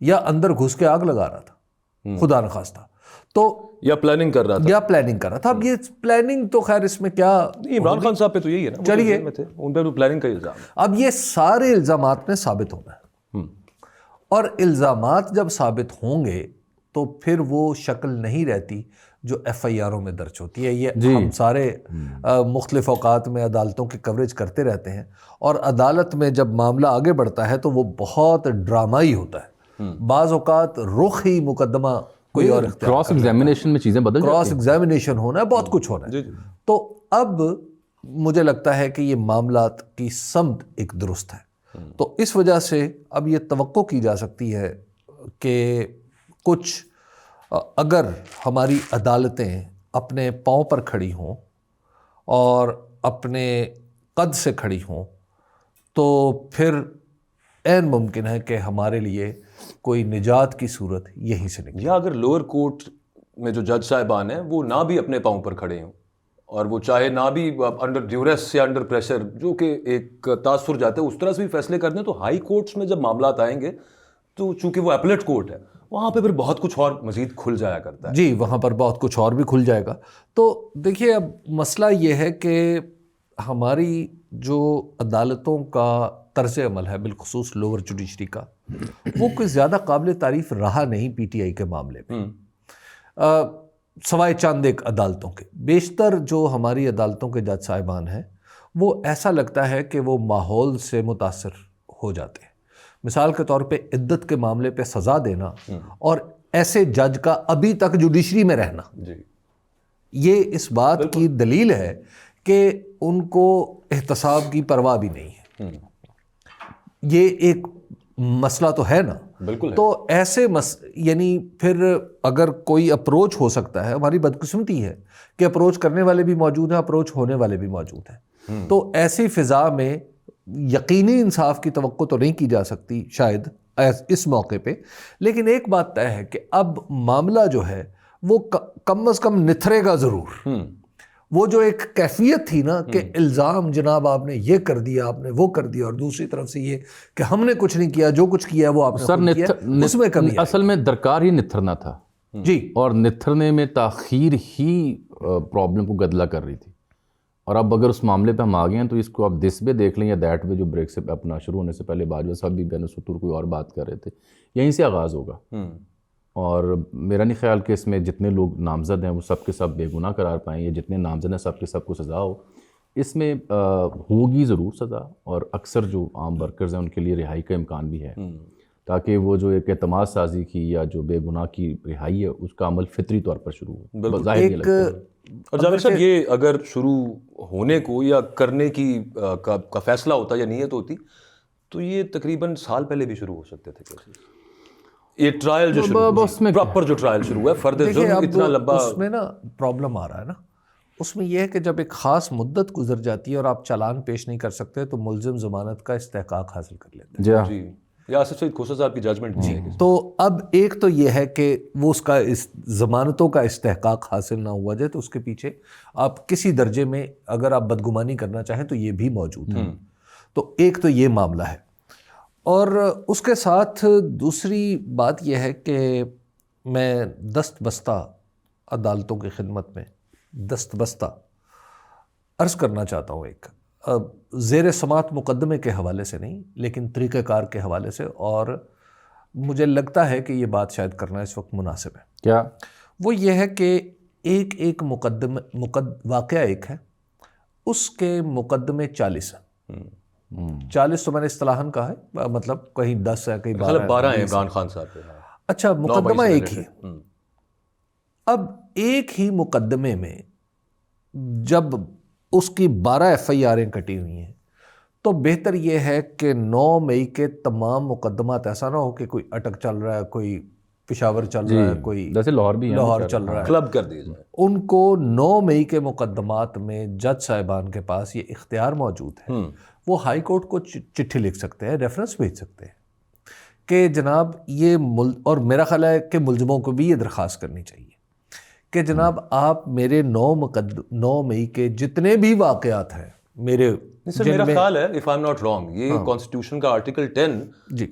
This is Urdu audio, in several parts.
یا اندر گھس کے آگ لگا رہا تھا خدا نخواستہ، تو یا پلاننگ کر رہا تھا اب یہ پلاننگ تو خیر اس میں کیا، عمران خان صاحب پہ تو یہی ہے نا، چلیے ان پہ پلاننگ کا الزام ہے. اب یہ سارے الزامات میں ثابت ہونا ہے، اور الزامات جب ثابت ہوں گے تو پھر وہ شکل نہیں رہتی جو ایف آئی آروں میں درج ہوتی ہے. یہ ہم سارے مختلف اوقات میں عدالتوں کی کوریج کرتے رہتے ہیں، اور عدالت میں جب معاملہ آگے بڑھتا ہے تو وہ بہت ڈرامائی ہوتا ہے. بعض اوقات رخ ہی مقدمہ کوئی اور اختیار، کراس ایگزامینیشن میں چیزیں بدل جاتی ہیں، کراس ایگزامینیشن ہونا ہے، بہت کچھ ہونا ہے. تو اب مجھے لگتا ہے کہ یہ معاملات کی سمت ایک درست ہے. تو اس وجہ سے اب یہ توقع کی جا سکتی ہے کہ کچھ اگر ہماری عدالتیں اپنے پاؤں پر کھڑی ہوں اور اپنے قد سے کھڑی ہوں تو پھر عین ممکن ہے کہ ہمارے لیے کوئی نجات کی صورت یہیں سے نکلے. یا اگر لوور کورٹ میں جو جج صاحبان ہیں وہ نہ بھی اپنے پاؤں پر کھڑے ہوں، اور وہ چاہے نہ بھی انڈر ڈیوریس یا انڈر پریشر، جو کہ ایک تاثر جاتے ہیں، اس طرح سے بھی فیصلے کر دیں، تو ہائی کورٹس میں جب معاملات آئیں گے تو چونکہ وہ اپلیٹ کورٹ ہے، وہاں پہ پھر بہت کچھ اور مزید کھل جایا کرتا ہے. جی وہاں پر بہت کچھ اور بھی کھل جائے گا. تو دیکھیے اب مسئلہ یہ ہے کہ ہماری جو عدالتوں کا طرز عمل ہے، بالخصوص لوور جوڈیشری کا، وہ کوئی زیادہ قابل تعریف رہا نہیں پی ٹی آئی کے معاملے میں، سوائے چند ایک عدالتوں کے. بیشتر جو ہماری عدالتوں کے جج صاحبان ہیں وہ ایسا لگتا ہے کہ وہ ماحول سے متاثر ہو جاتے ہیں. مثال کے طور پہ عدت کے معاملے پہ سزا دینا اور ایسے جج کا ابھی تک جوڈیشری میں رہنا، یہ اس بات کی دلیل ہے کہ ان کو احتساب کی پرواہ بھی نہیں ہے. یہ ایک مسئلہ تو ہے نا. بالکل. تو ایسے یعنی پھر اگر کوئی اپروچ ہو سکتا ہے، ہماری بدقسمتی ہے کہ اپروچ کرنے والے بھی موجود ہیں، اپروچ ہونے والے بھی موجود ہیں. تو ایسی فضا میں یقینی انصاف کی توقع تو نہیں کی جا سکتی شاید اس موقع پہ، لیکن ایک بات طے ہے کہ اب معاملہ جو ہے وہ کم از کم نتھرے گا ضرور. وہ جو ایک کیفیت تھی نا کہ الزام جناب آپ نے یہ کر دیا، آپ نے وہ کر دیا، اور دوسری طرف سے یہ کہ ہم نے کچھ نہیں کیا، جو کچھ کیا وہ آپ نے خود کیا، اس میں کمی ہے. اصل میں درکار ہی نتھرنا تھا جی، اور نتھرنے میں تاخیر ہی پرابلم کو گدلا کر رہی تھی. اور اب اگر اس معاملے پہ ہم آ گئے ہیں تو اس کو آپ دس پہ دیکھ لیں یا دیٹ پہ، جو بریک سے اپنا شروع ہونے سے پہلے باجوہ صاحب بھی بین السطور کوئی اور بات کر رہے تھے، یہیں سے آغاز ہوگا. اور میرا نہیں خیال کہ اس میں جتنے لوگ نامزد ہیں وہ سب کے سب بے گناہ قرار پائیں، یا جتنے نامزد ہیں سب کے سب کو سزا ہو. اس میں ہوگی ضرور سزا، اور اکثر جو عام ورکرز ہیں ان کے لیے رہائی کا امکان بھی ہے، تاکہ وہ جو ایک اعتماد سازی کی یا جو بے گناہ کی رہائی ہے اس کا عمل فطری طور پر شروع ہو. ظاہر یہ لگتا ہے. اور جاوید صاحب یہ اگر شروع ہونے کو یا کرنے کی کا فیصلہ ہوتا یا نیت ہوتی تو یہ تقریباً سال پہلے بھی شروع ہو سکتے تھے کیسز. یہ ٹرائل جو شروع پراپر جو ٹرائل شروع ہوا ہے، فرد جرم اتنا لمبا، اس میں نا پرابلم آ رہا ہے نا، اس میں یہ ہے کہ جب ایک خاص مدت گزر جاتی ہے اور آپ چالان پیش نہیں کر سکتے تو ملزم ضمانت کا استحقاق حاصل کر لیتے ہیں. جی یا آصف سعید کھوسہ صاحب کی ججمنٹ بھی ہے. تو اب ایک تو یہ ہے کہ وہ اس کا ضمانتوں کا استحقاق حاصل نہ ہوا جائے تو اس کے پیچھے آپ کسی درجے میں اگر آپ بدگمانی کرنا چاہیں تو یہ بھی موجود ہے. تو ایک تو یہ معاملہ ہے، اور اس کے ساتھ دوسری بات یہ ہے کہ میں دست بستہ عدالتوں کی خدمت میں دست بستہ عرض کرنا چاہتا ہوں، ایک زیر سماعت مقدمے کے حوالے سے نہیں لیکن طریقہ کار کے حوالے سے، اور مجھے لگتا ہے کہ یہ بات شاید کرنا اس وقت مناسب ہے. کیا وہ یہ ہے کہ ایک واقعہ ایک ہے، اس کے مقدمے 40 ہیں. 40 تو میں نے اصطلاحاً کہا ہے، مطلب کہیں 10 ہے، کہیں 12 ہیں عمران خان صاحب پہ. اچھا، مقدمہ ایک ہی ہے. اب ایک ہی مقدمے میں جب اس کی 12 ایف آئی آریں کٹی ہوئی ہیں تو بہتر یہ ہے کہ 9 مئی کے تمام مقدمات ایسا نہ ہو کہ کوئی اٹک چل رہا ہے، کوئی پشاور چل رہا ہے، کوئی جیسے لاہور چل رہا ہے، کلب کر دیے جائے. ان کو 9 مئی کے مقدمات میں جج صاحبان کے پاس یہ اختیار موجود ہے، وہ ہائی کورٹ کو چٹھی لکھ سکتے ہیں، ریفرنس بھیج سکتے ہیں کہ جناب یہ اور میرا خیال ہے کہ ملزموں کو بھی یہ درخواست کرنی چاہیے کہ جناب آپ میرے 9 مئی کے جتنے بھی واقعات ہیں میرے سر میرا خیال ہے if I am not wrong یہ کانسٹیٹیوشن کا آرٹیکل 10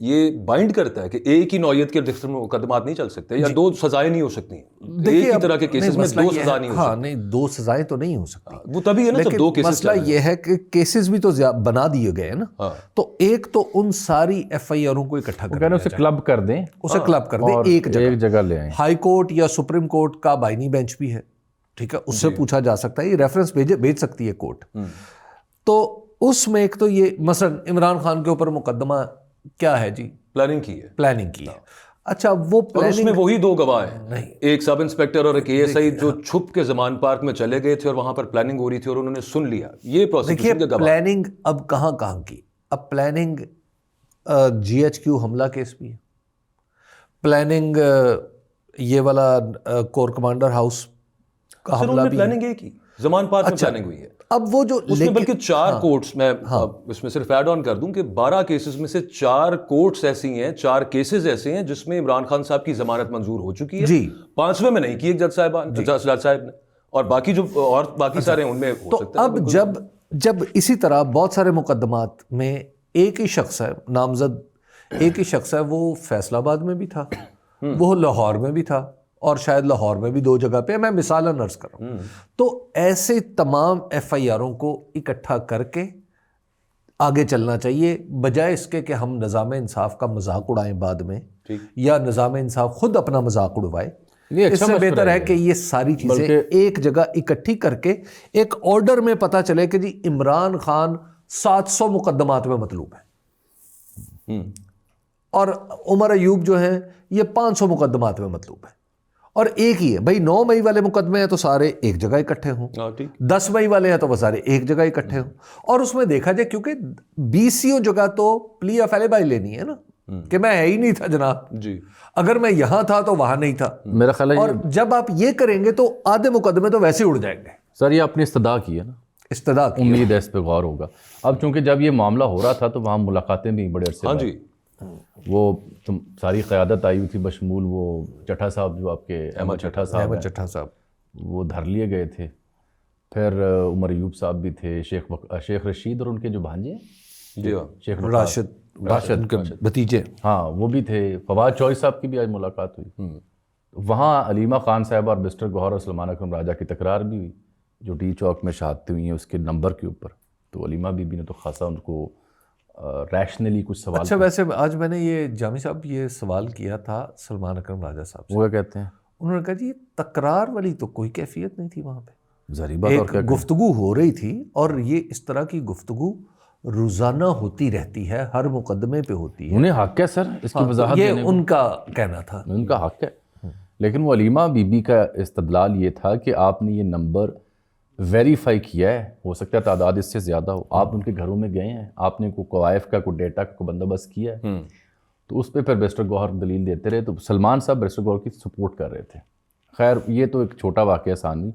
یہ بائنڈ کرتا ہے کہ ایک ہی نوعیت کے رجسٹر میں مقدمات نہیں چل سکتے یا دو سزائیں نہیں ہو سکتی. ایک ہی طرح کے کیسز میں دو سزا نہیں ہو سکتی. نہیں دو سزائیں تو نہیں ہو سکتی, وہ تبھی ہے نا جب دو کیسز. مسئلہ یہ ہے کہ کیسز بھی تو بنا دیے گئے ہیں نا, تو ایک تو ان ساری ایف آئی آروں کو اکٹھا کر اسے کلب کر دیں, اسے کلب کر دیں ایک جگہ لے آئیں. ہائی کورٹ یا سپریم کورٹ کا بائنی بینچ بھی ہے, ٹھیک ہے, اس سے پوچھا جا سکتا ہے, یہ ریفرنس بھیج سکتی ہے کورٹ. تو اس میں ایک تو یہ مثلا عمران خان کے اوپر مقدمہ کیا ہے جی, پلاننگ کی ہے. اچھا وہ اس میں وہی دو گواہ ہیں, ایک سب انسپیکٹر اور ایک اے ایس آئی جو چھپ کے زمان پارک میں چلے گئے تھے اور وہاں پر پلاننگ ہو رہی تھی اور انہوں نے سن لیا. یہ پروسیکیوشن کے گواہ. پلاننگ اب کہاں کی, اب پلاننگ جی ایچ کیو حملہ کیس بھی ہے, پلاننگ یہ والا کور کمانڈر ہاؤس کا حملہ بھی. پلاننگ ایک ہی زمان پارک میں پلاننگ ہوئی ہے. اب وہ جو اس میں بلکہ 4 کورٹس, میں اس میں صرف ایڈ آن کر دوں کہ 12 کیسز میں سے 4 کورٹس ایسی ہیں, 4 کیسز ایسے ہیں جس میں عمران خان صاحب کی ضمانت منظور ہو چکی ہے. 5ویں میں نہیں کی ایک جج صاحب نے, اور باقی جو اور باقی سارے ان میں ہو سکتے ہیں. اب جب اسی طرح بہت سارے مقدمات میں ایک ہی شخص ہے نامزد, ایک ہی شخص ہے, وہ فیصل آباد میں بھی تھا, وہ لاہور میں بھی تھا, اور شاید لاہور میں بھی 2 جگہ پہ, میں مثالن عرض کر رہا ہوں. تو ایسے تمام ایف آئی آروں کو اکٹھا کر کے آگے چلنا چاہیے, بجائے اس کے کہ ہم نظام انصاف کا مذاق اڑائیں بعد میں, یا نظام انصاف خود اپنا مذاق اڑوائے. اس سے بہتر ہے کہ یہ ساری چیزیں ایک جگہ اکٹھی کر کے ایک آرڈر میں پتہ چلے کہ جی عمران خان 700 مقدمات میں مطلوب ہے, اور عمر ایوب جو ہیں یہ 500 مقدمات میں مطلوب ہے, اور ایک ہی ہے. بھائی 9 مئی والے مقدمے ہیں تو سارے ایک جگہ اکٹھے ہوں, 10 مئی والے ہیں تو وہ سارے ایک جگہ اکٹھے ہوں. اور اس میں دیکھا جائے کیونکہ 20 جگہ تو پلی آف ایلیبائی لینی ہے نا, کہ میں ہے ہی نہیں تھا جناب جی, اگر میں یہاں تھا تو وہاں نہیں تھا. میرا خیال ہے, اور جب آپ یہ کریں گے تو آدھے مقدمے تو ویسے اڑ جائیں گے. سر یہ اپنی استدعا کی ہے نا, استدعا کی, امید ہے اس پہ غور ہوگا. اب چونکہ جب یہ معاملہ ہو رہا تھا تو وہاں ملاقاتیں بھی بڑے عرصے. ہاں جی, وہ ساری قیادت آئی ہوئی تھی بشمول وہ چٹھا صاحب, جو آپ کے احمد چٹھا صاحب, وہ دھر لیے گئے تھے. پھر عمر ایوب صاحب بھی تھے, شیخ رشید اور ان کے جو بھانجے ہیں, شیخ راشد کے بھتیجے, ہاں وہ بھی تھے. فواد چوہدری صاحب کی بھی آج ملاقات ہوئی. وہاں علیمہ خان صاحبہ اور مسٹر گوہر اور سلمان اکرم راجہ کی تکرار بھی ہوئی, جو ڈی چوک میں شہادتیں ہوئی ہیں اس کے نمبر کے اوپر. تو علیمہ بی بی نے تو خاصا ان کو ریشنلی کچھ سوال. اچھا ویسے آج میں نے یہ جامی صاحب یہ سوال کیا تھا سلمان اکرم راجہ صاحب سے, وہ کیا کہتے ہیں, انہوں نے کہا جی تکرار والی تو کوئی کیفیت نہیں تھی وہاں پہ, ظاہری بات, اور گفتگو ہو رہی تھی, اور یہ اس طرح کی گفتگو روزانہ ہوتی رہتی ہے, ہر مقدمے پہ ہوتی ہے. انہیں حق ہے سر اس کی وضاحت, یہ ان کا کہنا تھا, ان کا حق ہے. لیکن وہ علیمہ بی بی کا استدلال یہ تھا کہ آپ نے یہ نمبر ویریفائی کیا ہے, ہو سکتا ہے تعداد اس سے زیادہ ہو, آپ ان کے گھروں میں گئے ہیں, آپ نے کوئی قوائف کا کوئی ڈیٹا کا بندوبست کیا ہے. تو اس پہ پھر بیرسٹر گوہر دلیل دیتے رہے, تو سلمان صاحب بیرسٹر گوہر کی سپورٹ کر رہے تھے. خیر یہ تو ایک چھوٹا واقعہ ثانوی.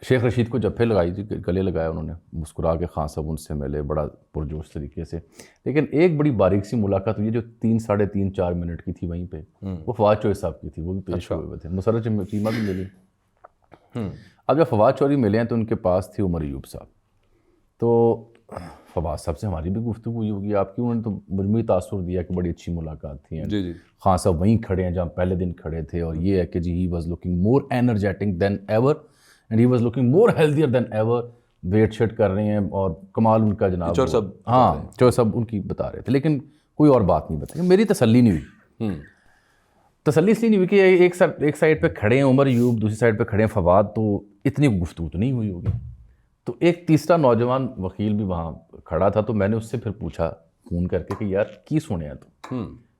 شیخ رشید کو جفے لگائی تھی, گلے لگایا انہوں نے, مسکرا کے خان صاحب ان سے ملے بڑا پرجوش طریقے سے. لیکن ایک بڑی باریک سی ملاقات ہوئی جو 3-4.5 منٹ کی تھی وہیں پہ, وہ فواد چوہدری صاحب کی تھی, وہ بھی پیش ہوئے ہوئے تھے. مسرت چیمہ بھی ملی. اب جب فواد چوہدری ملے ہیں تو ان کے پاس تھے عمر ایوب صاحب. تو فواد صاحب سے ہماری بھی گفتگو ہوئی ہوگی آپ کی, انہوں نے تو مجموعی تاثر دیا کہ بڑی اچھی ملاقات تھی. جی خان صاحب وہیں کھڑے ہیں جہاں پہلے دن کھڑے تھے, اور یہ ہے کہ جی he was looking more energetic than ever and he was looking more healthier than ever. ویٹ شیٹ کر رہے ہیں اور کمال ان کا جناب, ہاں چور صاحب ان کی بتا رہے تھے, لیکن کوئی اور بات نہیں بتائی. میری تسلی نہیں ہوئی. تسلی اس لیے نہیں ہوئی کہ ایک سائڈ پہ کھڑے ہیں عمر ایوب, دوسری سائڈ پہ کھڑے ہیں فواد, تو اتنی گفتگو تو نہیں ہوئی ہوگی. تو ایک تیسرا نوجوان وکیل بھی وہاں کھڑا تھا, تو میں نے اس سے پھر پوچھا فون کر کے کہ یار کی سنے تو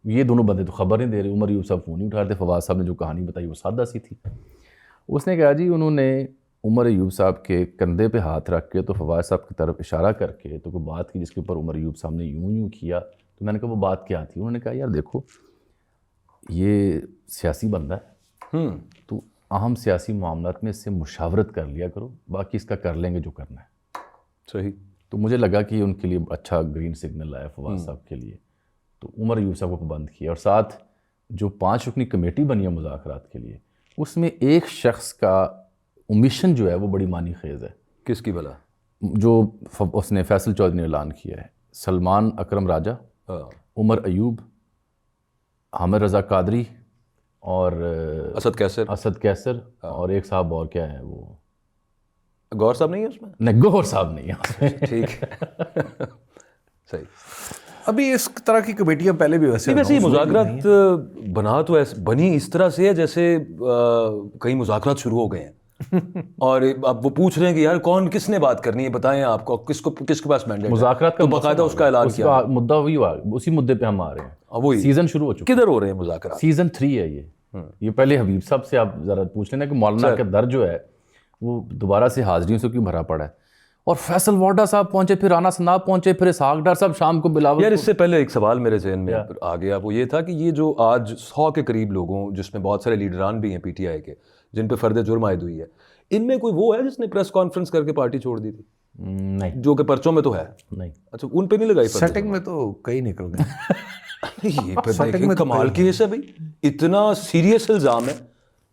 یہ دونوں بندے تو خبر نہیں دے رہے. عمر ایوب صاحب فون نہیں اٹھا رہے تھے, فواد صاحب نے جو کہانی بتائی وہ سادہ سی تھی. اس نے کہا جی انہوں نے عمر ایوب صاحب کے کندھے پہ ہاتھ رکھ کے تو فواد صاحب کی طرف اشارہ کر کے تو کوئی بات کی جس کے اوپر عمر ایوب صاحب نے یوں کیا. تو میں نے کہا وہ بات کیا تھی؟ انہوں نے کہا یار دیکھو یہ سیاسی بندہ ہے, تو اہم سیاسی معاملات میں اس سے مشاورت کر لیا کرو, باقی اس کا کر لیں گے جو کرنا ہے. صحیح. تو مجھے لگا کہ ان کے لیے اچھا گرین سگنل آیا فواد صاحب کے لیے. تو عمر ایوب صاحب کو پابند کیا, اور ساتھ جو 5 رکنی کمیٹی بنی ہے مذاکرات کے لیے, اس میں ایک شخص کا اومیشن جو ہے وہ بڑی معنی خیز ہے. کس کی بلا؟ جو اس نے فیصل چودھری نے اعلان کیا ہے، سلمان اکرم راجہ، عمر ایوب، حامد رضا قادری اور اسد کیسر اور ایک صاحب اور کیا ہے وہ، گور صاحب نہیں ہے اس میں؟ نہیں، گوہر صاحب نہیں ہے. ٹھیک ہے صحیح. ابھی اس طرح کی کمیٹیاں پہلے بھی ویسے یہ مذاکرات بنا تو ایسے بنی اس طرح سے ہے جیسے کئی مذاکرات شروع ہو گئے ہیں اور اب وہ پوچھ رہے ہیں کہ یار کون کس نے بات کرنی ہے، بتائیں آپ کو کس کے پاس مینڈیٹ ہے. مذاکرات کا باقاعدہ اس کا اعلان کیا، مدعا وہی ہوا، اسی مدعے پہ ہم آ رہے ہیں. وہی سیزن شروع ہو چکا، کدھر ہو رہے ہیں مذاکرات؟ سیزن 3 ہے یہ پہلے حبیب صاحب سے آپ ذرا پوچھ لینا کہ مولانا کا در جو ہے وہ دوبارہ سے حاضریوں سے کیوں بھرا پڑا ہے. اور فیصل وارڈا صاحب پہنچے، پھر رانا ثناء پہنچے، پھر اسحاق ڈار صاحب شام کو بلاول. یار اس سے پہلے ایک سوال میرے ذہن میں آ گیا، وہ یہ تھا کہ یہ جو آج 100 کے قریب لوگوں، جس میں بہت سارے لیڈران بھی ہیں پی ٹی آئی کے، جن پہ فرد جرم عائد ہوئی ہے، ان میں کوئی وہ ہے جس نے پریس کانفرنس کر کے پارٹی چھوڑ دی تھی؟ نہیں، جو کہ پرچوں میں تو ہے. نہیں. اچھا ان پہ نہیں لگائی سیٹنگ میں تو کئی نکل گئے. یہ کمال کی ہے بھائی، اتنا سیریس الزام ہے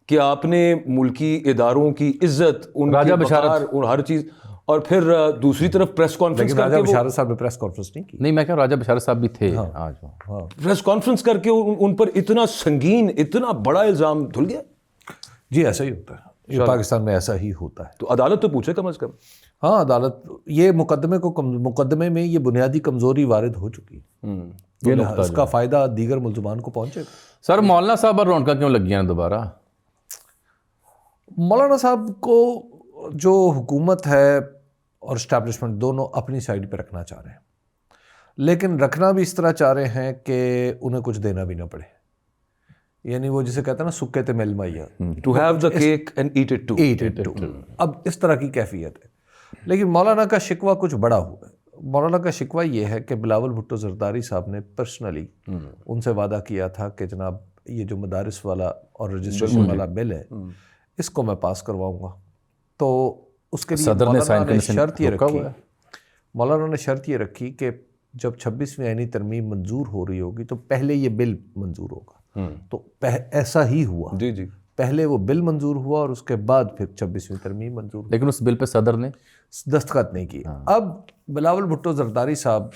کہ آپ نے ملکی اداروں کی عزت، ان کی وقار اور ہر چیز، اور پھر دوسری طرف پریس کانفرنس کر کے، راجہ بشارت صاحب نے پریس کانفرنس نہیں کی. نہیں، میں کہا راجہ بشارت صاحب بھی تھے آج، پریس کانفرنس کر کے ان پر اتنا سنگین، اتنا بڑا الزام دھل گیا. جی ایسا ہی ہوتا ہے، یہ پاکستان میں ایسا ہی ہوتا ہے. تو عدالت تو پوچھے کم از کم. ہاں عدالت، یہ مقدمے میں یہ بنیادی کمزوری وارد ہو چکی ہے، اس کا فائدہ دیگر ملزمان کو پہنچے گا. سر مولانا صاحب اور رونقیں کیوں لگ گئی ہیں دوبارہ؟ مولانا صاحب کو جو حکومت ہے اور اسٹیبلشمنٹ دونوں اپنی سائڈ پہ رکھنا چاہ رہے ہیں، لیکن رکھنا بھی اس طرح چاہ رہے ہیں کہ انہیں کچھ دینا بھی نہ پڑے. یعنی وہ جسے کہتے ہیں نا سکے تے مل مائیا، to have the cake and eat it too. اب اس طرح کی کیفیت ہے. لیکن مولانا کا شکوہ کچھ بڑا ہوا ہے. مولانا کا شکوہ یہ ہے کہ بلاول بھٹو زرداری صاحب نے پرسنلی ان سے وعدہ کیا تھا کہ جناب یہ جو مدارس والا اور رجسٹریشن والا بل ہے اس کو میں پاس کرواؤں گا. تو اس کے لیے مولانا نے شرط یہ رکھی کہ جب 26ویں آئینی ترمیم منظور ہو رہی ہوگی تو پہلے یہ بل منظور ہوگا. تو ایسا ہی ہوا. جی جی، پہلے وہ بل منظور ہوا اور اس کے بعد پھر 26ویں ترمیم منظور ہوئی. لیکن اس بل پہ صدر نے دستخط نہیں کیے. اب بلاول بھٹو زرداری صاحب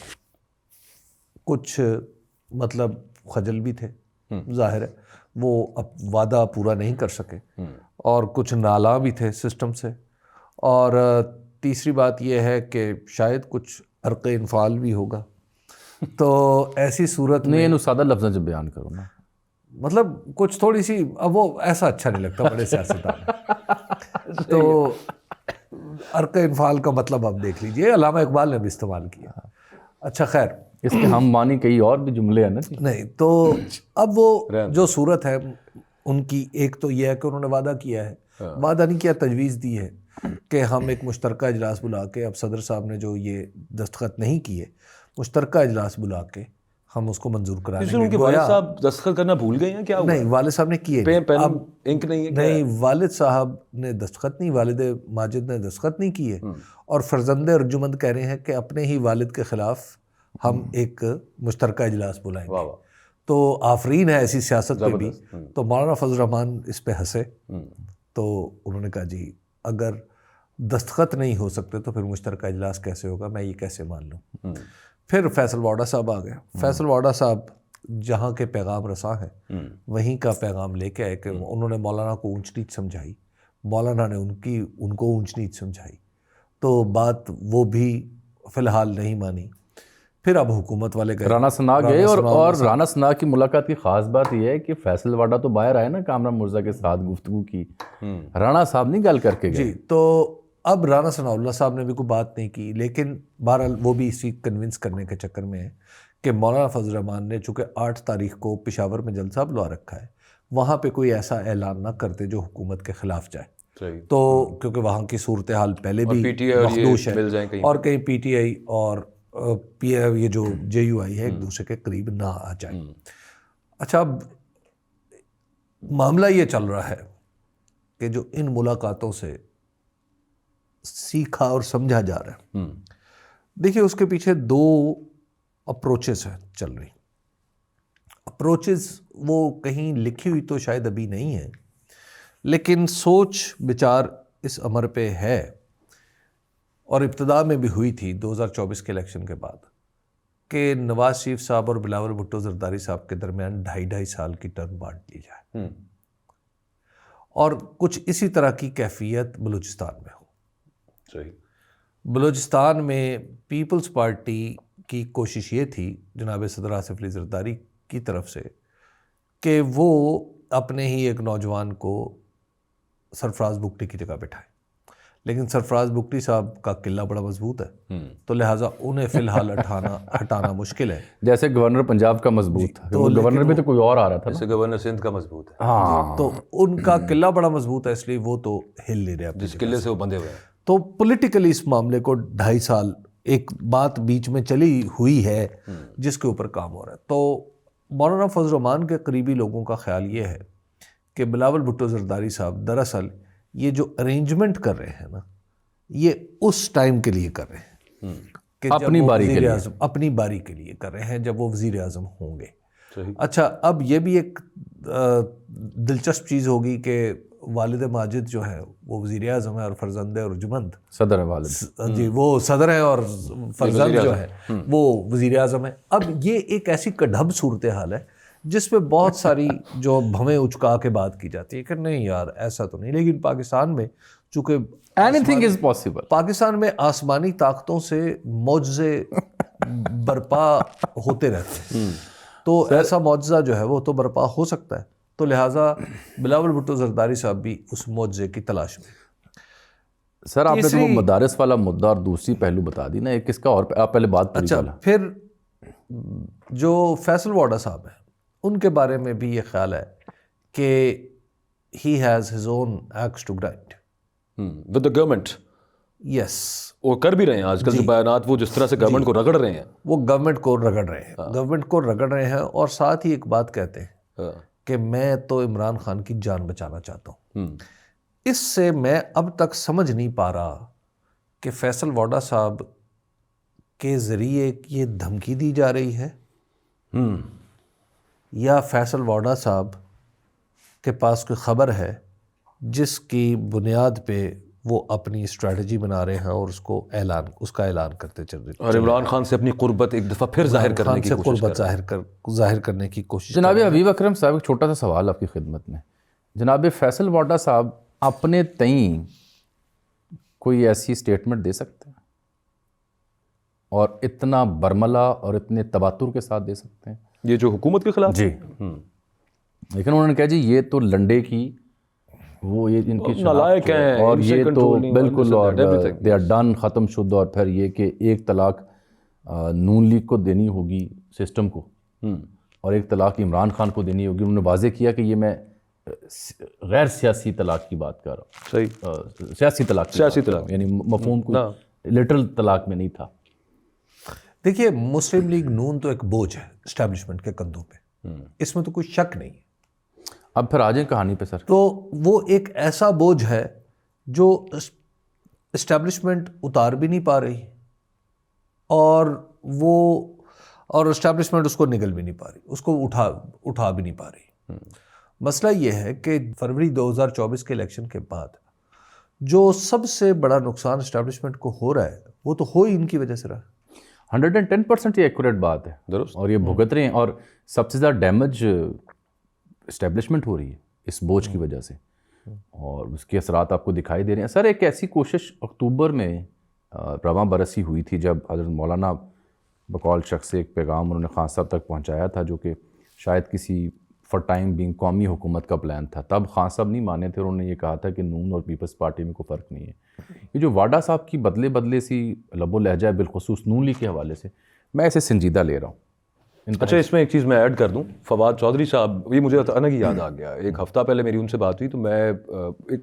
کچھ مطلب خجل بھی تھے، ظاہر ہے وہ اب وعدہ پورا نہیں کر سکے، اور کچھ نالاں بھی تھے سسٹم سے. اور تیسری بات یہ ہے کہ شاید کچھ عرق انفعال بھی ہوگا. تو ایسی صورت میں نہیں، سادہ لفظوں سے بیان کرو نا، مطلب کچھ تھوڑی سی، اب وہ ایسا اچھا نہیں لگتا بڑے سیاستدان. تو عرق انفعال کا مطلب آپ دیکھ لیجئے، علامہ اقبال نے بھی استعمال کیا. اچھا خیر، اس کے ہم مانی کئی اور بھی جملے ہیں نا. نہیں تو اب وہ جو صورت ہے ان کی، ایک تو یہ ہے کہ انہوں نے وعدہ کیا ہے، وعدہ نہیں کیا، تجویز دی ہے کہ ہم ایک مشترکہ اجلاس بلا کے، اب صدر صاحب نے جو یہ دستخط نہیں کیے، مشترکہ اجلاس بلا کے ہم اس کو منظور کرا دیں گے. ان کے والد صاحب دستخط کرنا بھول گئے ہیں کیا؟ نہیں، والد صاحب نے کیے انک نہیں ہے. نہیں، والد صاحب نے دستخط نہیں، والد ماجد نے دستخط نہیں کیے، اور فرزند ارجمند کہہ رہے ہیں کہ اپنے ہی والد کے خلاف ہم ایک مشترکہ اجلاس بلائیں گے. تو آفرین ہے ایسی سیاست پہ بھی. تو مولانا فضل الرحمان اس پہ ہنسے، تو انہوں نے کہا جی اگر دستخط نہیں ہو سکتے تو پھر مشترکہ اجلاس کیسے ہوگا، میں یہ کیسے مان لوں. پھر فیصل وارڈا صاحب آ گئے. فیصل وارڈا صاحب جہاں کے پیغام رساں ہیں وہیں کا پیغام لے کے آئے کہ انہوں نے مولانا کو اونچ نیچ سمجھائی، مولانا نے ان کو اونچ نیچ سمجھائی. تو بات وہ بھی فی الحال نہیں مانی. پھر اب حکومت والے گئے، رانا ثناء گئے، اور رانا ثناء کی ملاقات کی خاص بات یہ ہے کہ فیصل وارڈا تو باہر آئے نا کامران مرزا کے ساتھ گفتگو کی، رانا صاحب نہیں گل کر کے گئے. جی تو اب رانا ثناء اللہ صاحب نے بھی کوئی بات نہیں کی، لیکن بہرحال وہ بھی اسی کنونس کرنے کے چکر میں ہے کہ مولانا فضل الرحمان نے چونکہ 8 تاریخ کو پشاور میں جلسہ بلا رکھا ہے، وہاں پہ کوئی ایسا اعلان نہ کرتے جو حکومت کے خلاف جائے. تو کیونکہ وہاں کی صورتحال پہلے بھی مخدوش ہے، اور کہیں پی ٹی آئی اور یہ جو جے یو آئی ہے ایک دوسرے کے قریب نہ آ جائیں. اچھا اب معاملہ یہ چل رہا ہے کہ جو ان ملاقاتوں سے سیکھا اور سمجھا جا رہا ہے، دیکھیے اس کے پیچھے 2 اپروچز ہیں چل رہی. اپروچز وہ کہیں لکھی ہوئی تو شاید ابھی نہیں ہے، لیکن سوچ بچار اس امر پہ ہے. اور ابتدا میں بھی ہوئی تھی 2024 کے الیکشن کے بعد کہ نواز شریف صاحب اور بلاول بھٹو زرداری صاحب کے درمیان 2.5 سال کی ٹرم بانٹ لی جائے اور کچھ اسی طرح کی کیفیت بلوچستان میں ہو. صحیح. بلوچستان میں پیپلز پارٹی کی کوشش یہ تھی جناب صدر آصف علی زرداری کی طرف سے کہ وہ اپنے ہی ایک نوجوان کو سرفراز بگٹی کی جگہ بٹھائیں، لیکن سرفراز بگٹی صاحب کا قلعہ بڑا مضبوط ہے تو لہٰذا انہیں فی الحال ہٹانا مشکل ہے. جیسے گورنر پنجاب کا مضبوط تھا، گورنر بھی تو کوئی اور آ رہا تھا، جیسے گورنر سندھ کا مضبوط ہے. ہاں تو ان کا قلعہ بڑا مضبوط ہے، اس لیے وہ تو ہل نہیں رہے جس قلعے سے وہ بندھے ہوئے ہیں. تو پولیٹیکلی اس معاملے کو 2.5 سال ایک بات بیچ میں چلی ہوئی ہے جس کے اوپر کام ہو رہا ہے. تو مولانا فضل الرحمان کے قریبی لوگوں کا خیال یہ ہے کہ بلاول بھٹو زرداری صاحب دراصل یہ جو ارینجمنٹ کر رہے ہیں نا، یہ اس ٹائم کے لیے کر رہے ہیں کہ اپنی باری کے لیے، اپنی باری کے لیے کر رہے ہیں جب وہ وزیر اعظم ہوں گے. اچھا، اب یہ بھی ایک دلچسپ چیز ہوگی کہ والد ماجد جو ہے وہ وزیر اعظم ہے اور فرزند ارجمند صدر ہے والد، جی وہ صدر ہیں اور فرزند جو ہے وہ وزیر اعظم ہے. اب یہ ایک ایسی کڈھب صورتحال ہے جس پہ بہت ساری جو بھویں اچکا کے بات کی جاتی ہے کہ نہیں یار ایسا تو نہیں، لیکن پاکستان میں چونکہ اینی از پاسبل، پاکستان میں آسمانی طاقتوں سے معجزے برپا ہوتے رہتے ہیں، تو ایسا معجزہ جو ہے وہ تو برپا ہو سکتا ہے. تو لہٰذا بلاول بھٹو زرداری صاحب بھی اس معجزے کی تلاش میں. سر آپ نے تو وہ مدارس والا مدعا اور دوسری پہلو بتا دی نا، ایک اس کا اور آپ پہلے بات پوری کر لیں. پھر جو فیصل واڈا صاحب ہیں ان کے بارے میں بھی یہ خیال ہے کہ he has his own axe to grind with the government. Yes, وہ کر بھی رہے ہیں آج کل جو بیانات وہ جس طرح سے گورنمنٹ کو رگڑ رہے ہیں، وہ گورنمنٹ کو رگڑ رہے ہیں اور ساتھ ہی ایک بات کہتے ہیں کہ میں تو عمران خان کی جان بچانا چاہتا ہوں. اس سے میں اب تک سمجھ نہیں پا رہا کہ فیصل واڈا صاحب کے ذریعے یہ دھمکی دی جا رہی ہے یا فیصل واڈا صاحب کے پاس کوئی خبر ہے جس کی بنیاد پہ وہ اپنی اسٹریٹجی بنا رہے ہیں اور اس کا اعلان کرتے چل رہے ہیں اور عمران خان سے اپنی قربت ایک دفعہ پھر ظاہر کرنے کی کوشش ظاہر کرنے کی کوشش. جناب حبیب اکرم صاحب ایک چھوٹا سا سوال آپ کی خدمت میں. جناب فیصل واڈا صاحب اپنے تئیں کوئی ایسی اسٹیٹمنٹ دے سکتے ہیں اور اتنا برملا اور اتنے تباتر کے ساتھ دے سکتے ہیں یہ جو حکومت کے خلاف؟ جی، لیکن انہوں نے کہا جی یہ تو لنڈے کی وہ یہ ان کی نالائق ہیں اور یہ تو بالکل اور دے آر ڈن ختم شد. اور پھر یہ کہ ایک طلاق نون لیگ کو دینی ہوگی سسٹم کو اور ایک طلاق عمران خان کو دینی ہوگی. انہوں نے واضح کیا کہ یہ میں غیر سیاسی طلاق کی بات کر رہا ہوں. صحیح، سیاسی طلاق یعنی مفہوم کو لٹرل طلاق میں نہیں تھا. دیکھیے مسلم لیگ نون تو ایک بوجھ ہے اسٹیبلشمنٹ کے کندھوں پہ، اس میں تو کوئی شک نہیں ہے. اب پھر آ جائیں کہانی پہ سر. تو وہ ایک ایسا بوجھ ہے جو اسٹیبلشمنٹ اتار بھی نہیں پا رہی اور اسٹیبلشمنٹ اس کو نگل بھی نہیں پا رہی، اس کو اٹھا بھی نہیں پا رہی. مسئلہ یہ ہے کہ فروری 2024 کے الیکشن کے بعد جو سب سے بڑا نقصان اسٹیبلشمنٹ کو ہو رہا ہے وہ تو ہو ہی ان کی وجہ سے رہا. 110% یہ ایکوریٹ بات ہے درست، اور یہ بھگت رہے ہیں اور سب سے زیادہ ڈیمیج اسٹیبلشمنٹ ہو رہی ہے اس بوجھ کی وجہ سے اور اس کے اثرات آپ کو دکھائی دے رہے ہیں. سر ایک ایسی کوشش اکتوبر میں رواں برسی ہوئی تھی جب حضرت مولانا بقول شخص ایک پیغام انہوں نے خان صاحب تک پہنچایا تھا جو کہ شاید کسی فار ٹائم بینگ قومی حکومت کا پلان تھا. تب خان صاحب نہیں مانے تھے، انہوں نے یہ کہا تھا کہ نون اور پیپلز پارٹی میں کوئی فرق نہیں ہے. یہ جو واڈا صاحب کی بدلے سی لب و لہجہ ہے بالخصوص نون لیگ کے حوالے سے، میں اسے سنجیدہ لے رہا ہوں. اچھا اس میں ایک چیز میں ایڈ کر دوں، فواد چودھری صاحب، یہ مجھے اچانک ہی یاد آ گیا. ایک ہفتہ پہلے میری ان سے بات ہوئی تو میں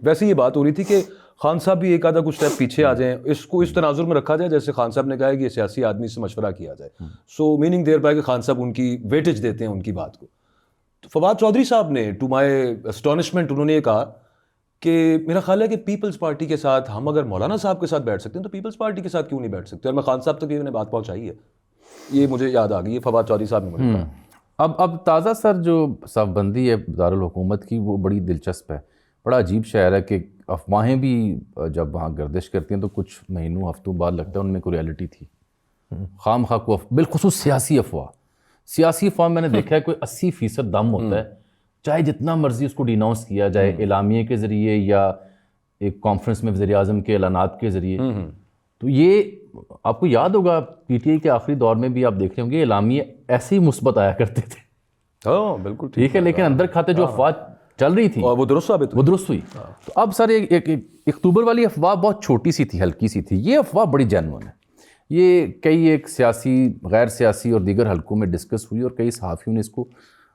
ویسے یہ بات ہو رہی تھی کہ خان صاحب بھی ایک آدھا کچھ اسٹیپ پیچھے آ جائیں، اس کو اس تناظر میں رکھا جائے جیسے خان صاحب نے کہا ہے کہ سیاسی آدمی سے مشورہ کیا جائے. سو میننگ دیر پائے کہ خان صاحب ان کی ویٹیج دیتے ہیں ان کی بات کو. تو فواد چودھری صاحب نے ٹو مائی اسٹانشمنٹ انہوں نے یہ کہا کہ میرا خیال ہے کہ پیپلز پارٹی کے ساتھ ہم اگر مولانا صاحب کے ساتھ بیٹھ سکتے ہیں تو پیپلز پارٹی کے ساتھ کیوں نہیں بیٹھ سکتے. اور میں خان صاحب تک یہ میں نے بات پہنچائی ہے، یہ مجھے یاد آ گئی ہے فواد چودھری صاحب نے مجھے کہا. اب تازہ سر جو صف بندی ہے دارالحکومت کی وہ بڑی دلچسپ ہے. بڑا عجیب شہر ہے کہ افواہیں بھی جب وہاں گردش کرتی ہیں تو کچھ مہینوں ہفتوں بعد لگتا ہے ان میں کوئی ریئلٹی تھی. خام خواہ کو بالخصوص سیاسی افواہ میں نے دیکھا ہے کوئی 80% دم ہوتا ہے, چاہے جتنا مرضی اس کو ڈیناؤنس کیا جائے اعلامیے کے ذریعے یا ایک کانفرنس میں وزیر اعظم کے اعلانات کے ذریعے. تو یہ آپ کو یاد ہوگا پی ٹی آئی کے آخری دور میں بھی آپ دیکھ رہے ہوں گے اعلامیے ایسے ہی مثبت آیا کرتے تھے. ہاں بالکل ٹھیک ہے, لیکن اندر کھاتے جو افواہ چل رہی تھی اور وہ درست ثابت وہ درست ہوئی. تو اب سر ایک اکتوبر والی افواہ بہت چھوٹی سی تھی, ہلکی سی تھی. یہ افواہ بڑی جینوئن ہے. یہ کئی ایک سیاسی, غیر سیاسی اور دیگر حلقوں میں ڈسکس ہوئی اور کئی صحافیوں نے اس کو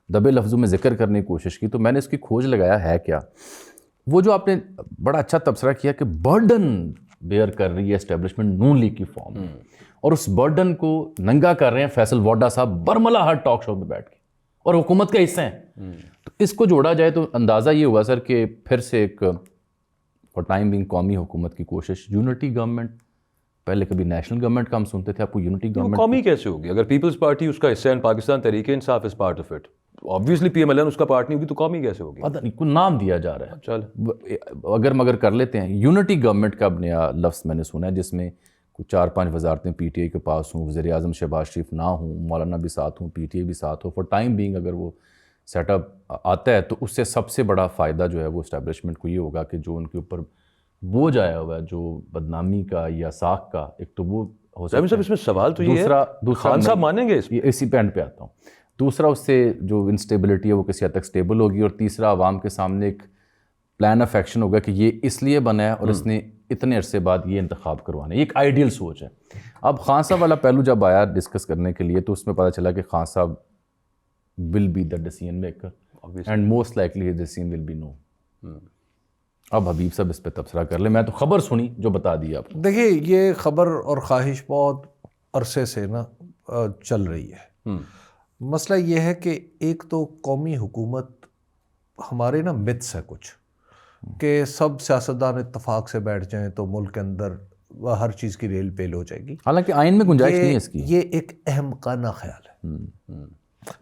دبے لفظوں میں ذکر کرنے کی کوشش کی. تو میں نے اس کی کھوج لگایا ہے کیا. وہ جو آپ نے بڑا اچھا تبصرہ کیا کہ برڈن بیئر کر رہی ہے اسٹیبلشمنٹ نون لیگ کی فارم, اور اس برڈن کو ننگا کر رہے ہیں فیصل واڈا صاحب برملا ہر ٹاک شو میں بیٹھ کے, اور حکومت کا حصہ ہیں. تو اس کو جوڑا جائے تو اندازہ یہ ہوا سر کہ پھر سے ایک فار ٹائم بینگ قومی حکومت کی کوشش, یونٹی گورنمنٹ. پہلے کبھی نیشنل گورنمنٹ کا ہم سنتے تھے, آپ کو یونٹی گورنمنٹ قومی کیسے ہوگی اگر پیپلز پارٹی اس کا حصہ ہے, Pakistan Tehreek Insaf is part of it, obviously P M L N اس کا پارٹ نہیں ہوگی تو قومی کیسے ہوگی؟ پتہ نہیں, کوئی نام دیا جا رہا ہے. چل اگر مگر کر لیتے ہیں, یونٹی گورنمنٹ کا اب نیا لفظ میں نے سنا ہے جس میں کچھ 4-5 وزارتیں پی ٹی آئی کے پاس ہوں, وزیر اعظم شہباز شریف نہ ہوں, مولانا بھی ساتھ ہوں, پی ٹی آئی بھی ساتھ ہو. فار ٹائم بینگ اگر وہ سیٹ اپ آتا ہے تو اس سے سب سے بڑا فائدہ جو ہے وہ اسٹیبلشمنٹ کو یہ ہوگا کہ جو ان کے اوپر بوجھ آیا ہوا ہے جو بدنامی کا یا ساکھ کا, ایک تو وہ ہو سکتا ہے. اس میں سوال تو یہ ہے خان صاحب مانیں گے اس اسی پینٹ پہ آتا ہوں. دوسرا اس سے جو انسٹیبلٹی ہے وہ کسی حد تک سٹیبل ہوگی, اور تیسرا عوام کے سامنے ایک پلان آف ایکشن ہوگا کہ یہ اس لیے بنا ہے اور اس نے اتنے عرصے بعد یہ انتخاب کروانا ہے. یہ ایک آئیڈیل سوچ ہے. اب خان صاحب والا پہلو جب آیا ڈسکس کرنے کے لیے تو اس میں پتہ چلا کہ Khan sahib will be the decision maker and most likely his decision will be no. اب حبیب صاحب اس پہ تبصرہ کر لیں, میں تو خبر سنی جو بتا دی آپ کو. دیکھیے یہ خبر اور خواہش بہت عرصے سے نا چل رہی ہے. مسئلہ یہ ہے کہ ایک تو قومی حکومت ہمارے نا متس ہے کچھ کہ سب سیاستدان اتفاق سے بیٹھ جائیں تو ملک کے اندر ہر چیز کی ریل پیل ہو جائے گی. حالانکہ آئین میں گنجائش نہیں ہے اس کی. یہ ایک احمقانہ خیال ہے.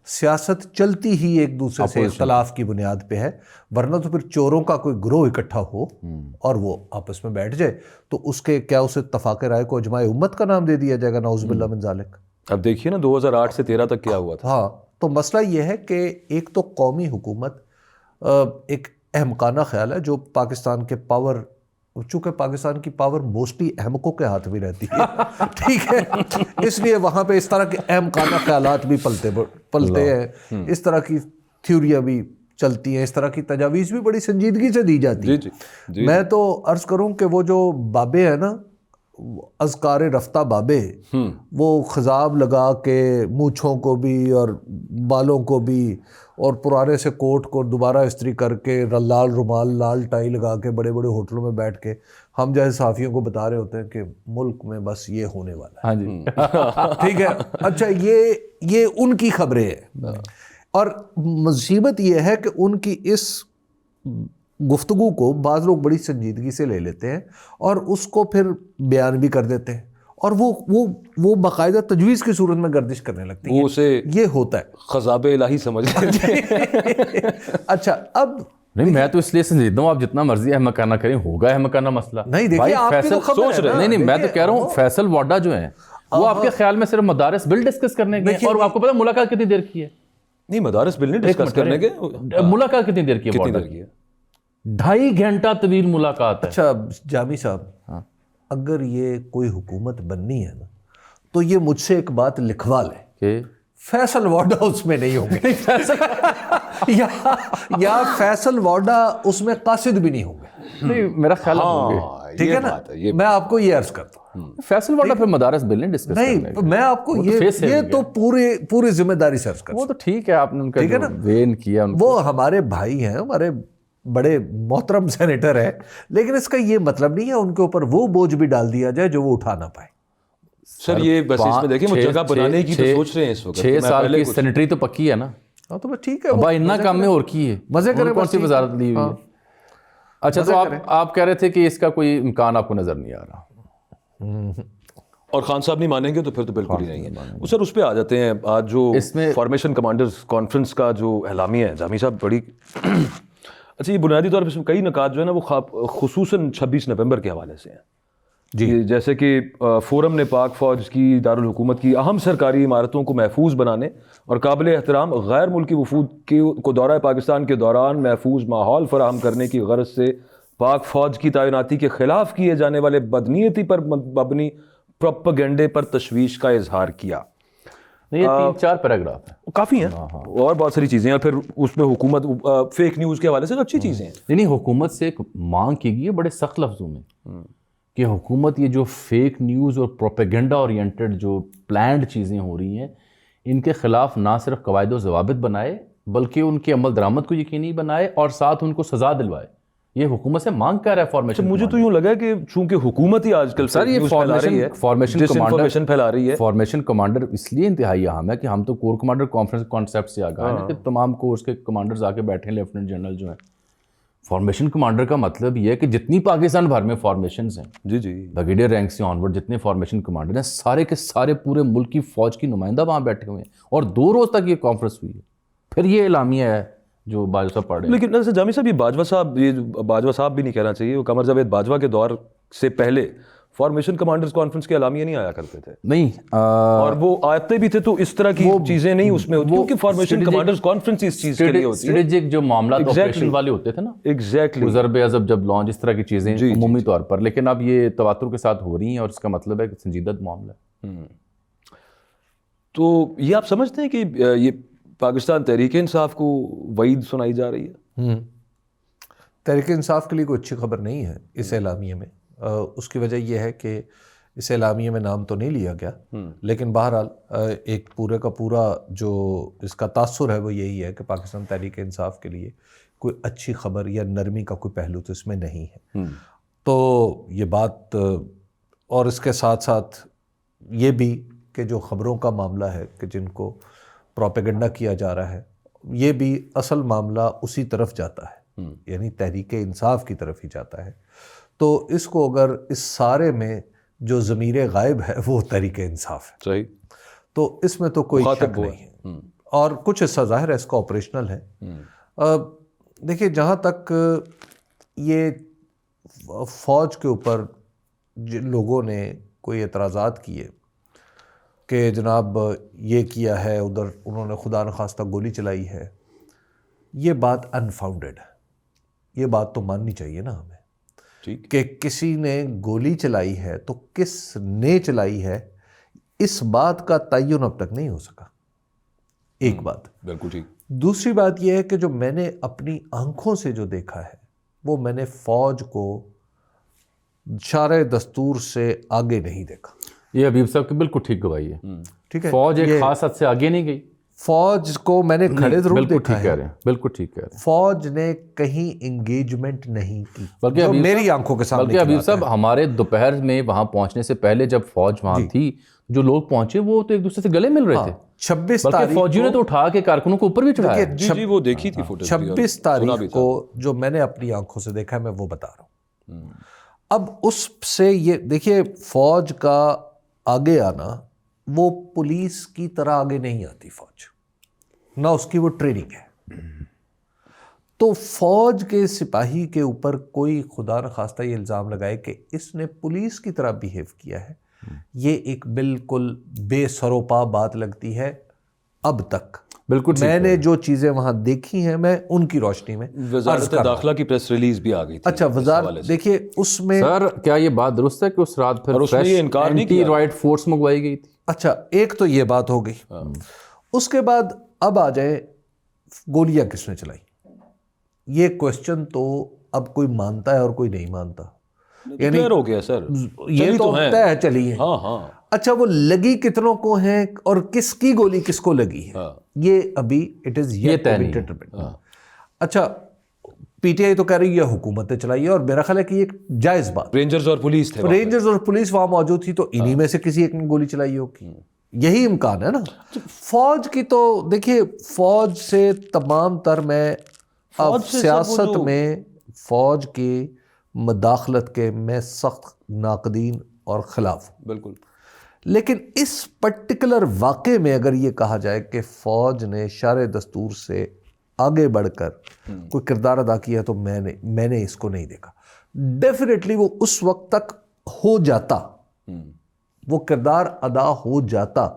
سیاست چلتی ہی ایک دوسرے سے اختلاف کی بنیاد پہ ہے, ورنہ تو پھر چوروں کا کوئی گروہ اکٹھا ہو اور وہ آپس میں بیٹھ جائے تو اس کے کیا اس اتفاق رائے کو اجماع امت کا نام دے دیا جائے گا, نعوذ باللہ من ذالک. اب دیکھیے نا 2008 سے 13 تک کیا ہوا تھا. ہاں تو مسئلہ یہ ہے کہ ایک تو قومی حکومت ایک احمقانہ خیال ہے جو پاکستان کے پاور, چونکہ پاکستان کی پاور موسٹلی احمقوں کے ہاتھ میں رہتی ہے, ٹھیک ہے, اس لیے وہاں پہ اس طرح کے احمقانہ خیالات بھی پلتے ہیں, اس طرح کی تھیوریاں بھی چلتی ہیں, اس طرح کی تجاویز بھی بڑی سنجیدگی سے دی جاتی ہیں. میں تو عرض کروں کہ وہ جو بابے ہیں نا, اذکار رفتہ بابے, وہ خضاب لگا کے مونچھوں کو بھی اور بالوں کو بھی اور پرانے سے کوٹ کو دوبارہ استری کر کے لال رومال لال ٹائی لگا کے بڑے بڑے ہوٹلوں میں بیٹھ کے ہم جیسے صحافیوں کو بتا رہے ہوتے ہیں کہ ملک میں بس یہ ہونے والا ہے. ہاں جی ٹھیک ہے, اچھا یہ ان کی خبریں ہیں. اور مصیبت یہ ہے کہ ان کی اس گفتگو کو بعض لوگ بڑی سنجیدگی سے لے لیتے ہیں اور اس کو پھر بیان بھی کر دیتے ہیں, اور وہ باقاعدہ تجویز کی صورت میں گردش کرنے لگتی ہیں. اسے یہ ہوتا ہے خضاب الہی سمجھ لیتے ہیں. اچھا اب نہیں, میں تو اس لیے سمجھتا ہوں آپ جتنا مرضی احمقانہ کریں ہوگا احمقانہ مسئلہ. نہیں دیکھیے آپ کی تو خبر سوچ رہے نہیں, میں تو کہہ رہا ہوں فیصل واڈا جو ہیں وہ آپ کے خیال میں صرف مدارس بل ڈسکس کرنے کے, اور آپ کو پتا ملاقات کتنی دیر کی ہے؟ نہیں مدارس بل نہیں ڈسکس کرنے کے, ملاقات کتنی دیر کی ہے؟ 2.5 گھنٹہ طویل ملاقات ہے. اچھا جامی صاحب, اگر یہ کوئی حکومت بننی ہے نا تو یہ مجھ سے ایک بات لکھوا لیں کہ فیصل واڈا اس میں نہیں ہوں گے یا فیصل واڈا اس میں قاصد بھی نہیں ہوں گے. نہیں میرا خیال ہے ٹھیک ہے نا, میں آپ کو یہ عرض کرتا ہوں فیصل واڈا پھر مدارس بل نہیں ڈسکس نہیں, میں آپ کو یہ تو پوری ذمہ داری سے عرض کرتا ہوں. وہ تو ٹھیک ہے, آپ نے ان کا وین کیا, وہ ہمارے بھائی ہیں, ہمارے بڑے محترم سینیٹر ہیں, لیکن اس کا یہ مطلب نہیں ہے ان کے اوپر وہ بوجھ بھی ڈال دیا جائے جو وہ اٹھا نہ پائے. سر یہ بس اس میں دیکھیں وہ جگہ بنانے کی تو سوچ رہے ہیں اس وقت. 6 سال کی سینیٹری تو پکی ہے نا. ہاں تو بس ٹھیک ہے, بھائی اتنا کام میں اور کی ہے, مزے کریں, کون سی وزارت لی ہوئی ہے. اچھا تو آپ کہہ رہے تھے کہ اس کا کوئی امکان آپ کو نظر نہیں آ رہا, اور خان صاحب نہیں مانیں گے تو پھر تو بالکل ہی نہیں ہے. سر اس پہ آ جاتے ہیں. آج جو فارمیشن کمانڈرز کانفرنس کا جو اعلامیہ ہے جامی صاحب, بڑی اچھا یہ بنیادی طور پر کئی نکات جو ہے نا وہ خصوصاً 26 نومبر کے حوالے سے ہیں جی، جیسے کہ فورم نے پاک فوج کی دارالحکومت کی اہم سرکاری عمارتوں کو محفوظ بنانے اور قابل احترام غیر ملکی وفود کو دورہ پاکستان کے دوران محفوظ ماحول فراہم کرنے کی غرض سے پاک فوج کی تعیناتی کے خلاف کیے جانے والے بدنیتی پر مبنی پروپیگنڈے پر تشویش کا اظہار کیا. یہ 3-4 پیراگراف ہیں, کافی ہیں اور بہت ساری چیزیں ہیں. پھر اس میں حکومت فیک نیوز کے حوالے سے اچھی چیزیں ہیں. نہیں حکومت سے ایک مانگ کی گئی ہے بڑے سخت لفظوں میں کہ حکومت یہ جو فیک نیوز اور پروپیگنڈا اورینٹڈ جو پلانڈ چیزیں ہو رہی ہیں ان کے خلاف نہ صرف قواعد و ضوابط بنائے بلکہ ان کے عمل درآمد کو یقینی بنائے اور ساتھ ان کو سزا دلوائے. یہ حکومت سے مانگ کر رہا ہے فارمیشن. مجھے تو یوں لگا کہ چونکہ حکومت ہی آج کل فارمیشن پھیلا رہی ہے. فارمیشن کمانڈر اس لیے انتہائی اہم ہے کہ ہم تو کور کمانڈر کانفرنس کانسیپٹ سے آگاہ ہیں کہ تمام کورس کے کمانڈرز آ کے بیٹھے ہیں, لیفٹنٹ جنرل جو ہیں. فارمیشن کمانڈر کا مطلب یہ ہے کہ جتنی پاکستان بھر میں فارمیشنز ہیں, جی بریگیڈیئر رینک سے آنورڈ جتنے فارمیشن کمانڈر ہیں سارے کے سارے پورے ملک کی فوج کی نمائندہ وہاں بیٹھے ہوئے ہیں اور 2 روز تک یہ کانفرنس ہوئی ہے. پھر یہ اعلامیہ ہے جو باجوہ صاحب پڑھ رہے ہیں. لیکن جامی صاحب یہ باجوہ صاحب بھی نہیں کہنا چاہیے, وہ قمر جاوید باجوہ کے دور سے پہلے فارمیشن کمانڈرز کانفرنس کے اعلامیہ نہیں آیا کرتے تھے. نہیں اور وہ آتے بھی تھے تو اس طرح کی چیزیں نہیں اس میں ہوتی کیونکہ فارمیشن کمانڈرز کانفرنس اس چیز کے لیے ہوتی ہے. اسٹریٹجک جو معاملات آپریشن والے ہوتے تھے نا, ایگزیکٹلی ضرب عضب جب لانچ اس طرح کی چیزیں عمومی طور پر, لیکن اب یہ تواتر کے ساتھ ہو رہی ہیں اور اس کا مطلب ہے کہ سنجیدہ معاملہ ہے. تو یہ آپ سمجھتے ہیں کہ یہ پاکستان تحریک انصاف کو وعید سنائی جا رہی ہے؟ تحریک انصاف کے لیے کوئی اچھی خبر نہیں ہے اس اعلامیے میں. اس کی وجہ یہ ہے کہ اس اعلامیے میں نام تو نہیں لیا گیا, لیکن بہرحال ایک پورے کا پورا جو اس کا تاثر ہے وہ یہی ہے کہ پاکستان تحریک انصاف کے لیے کوئی اچھی خبر یا نرمی کا کوئی پہلو تو اس میں نہیں ہے. تو یہ بات, اور اس کے ساتھ ساتھ یہ بھی کہ جو خبروں کا معاملہ ہے کہ جن کو پروپیگنڈا کیا جا رہا ہے یہ بھی اصل معاملہ اسی طرف جاتا ہے, یعنی تحریک انصاف کی طرف ہی جاتا ہے. تو اس کو اگر اس سارے میں جو ضمیر غائب ہے وہ تحریک انصاف ہے, صحیح, تو اس میں تو کوئی شک نہیں ہے. اور کچھ حصہ ظاہر ہے اس کا آپریشنل ہے. دیکھیے جہاں تک یہ فوج کے اوپر جن لوگوں نے کوئی اعتراضات کیے کہ جناب یہ کیا ہے, ادھر انہوں نے خدا نخواستہ گولی چلائی ہے, یہ بات انفاؤنڈیڈ ہے. یہ بات تو ماننی چاہیے نا ہمیں کہ کسی نے گولی چلائی ہے تو کس نے چلائی ہے اس بات کا تعین اب تک نہیں ہو سکا. ایک بات. بالکل ٹھیک. دوسری بات یہ ہے کہ جو میں نے اپنی آنکھوں سے جو دیکھا ہے وہ میں نے فوج کو شارع دستور سے آگے نہیں دیکھا. یہ حبیب صاحب کی بالکل ٹھیک گواہی ہے. ٹھیک ہے, فوج ایک خاص حد سے آگے نہیں گئی. فوج کو میں نے کھڑے ضرور دیکھا ہے, بالکل ٹھیک کہہ رہے ہیں. فوج نے کہیں انگیجمنٹ نہیں کی بلکہ میری آنکھوں کے سامنے. بلکہ حبیب صاحب ہمارے دوپہر میں وہاں پہنچنے سے پہلے جب فوج وہاں تھی جو لوگ پہنچے وہ تو ایک دوسرے سے گلے مل رہے تھے. 26 تاریخ فوجیوں نے تو اٹھا کے کارکنوں کو اوپر بھی چڑھایا. جی وہ دیکھی تھی فوٹو. 26 تاریخ کو جو میں نے اپنی آنکھوں سے دیکھا ہے میں وہ بتا رہا ہوں. اب اس سے یہ دیکھیے فوج کا آگے آنا, وہ پولیس کی طرح آگے نہیں آتی فوج, نہ اس کی وہ ٹریننگ ہے. تو فوج کے سپاہی کے اوپر کوئی خدا نخواستہ یہ الزام لگائے کہ اس نے پولیس کی طرح بیہیو کیا ہے, یہ ایک بالکل بے سروپا بات لگتی ہے اب تک. بالکل میں نے جو چیزیں وہاں دیکھی ہیں میں ان کی روشنی میں. وزارت داخلہ کی پریس ریلیز بھی آ گئی تھی. اچھا وزارت دیکھیے اس میں سر کیا یہ بات درست ہے کہ اس رات پھر اینٹی رائٹ فورس منگوائی گئی تھی؟ اچھا ایک تو یہ بات ہو گئی. اس کے بعد اب آ جائے گولیاں کس نے چلائی, یہ کوشچن تو اب کوئی مانتا ہے اور کوئی نہیں مانتا. یعنی ہو گیا سر, یہ تو طے ہے چلی ہے. اچھا وہ لگی کتنوں کو ہیں اور کس کی گولی کس کو لگی ہے یہ ابھی it is yet to be determined. اچھا پی ٹی آئی تو کہہ رہی ہے حکومت نے چلائی ہے, اور میرا خیال ہے کہ یہ ایک جائز بات. رینجرز اور پولیس تھے, رینجرز اور پولیس وہاں موجود تھی, تو انہی میں سے کسی ایک نے گولی چلائی ہوگی, یہی امکان ہے نا. فوج کی تو دیکھیے فوج سے تمام تر میں اب سیاست میں فوج کی مداخلت کے میں سخت ناقدین اور خلاف ہوں. بالکل. لیکن اس پرٹیکولر واقعے میں اگر یہ کہا جائے کہ فوج نے شرع دستور سے آگے بڑھ کر کوئی کردار ادا کیا تو میں نے اس کو نہیں دیکھا. ڈیفینیٹلی وہ اس وقت تک ہو جاتا, وہ کردار ادا ہو جاتا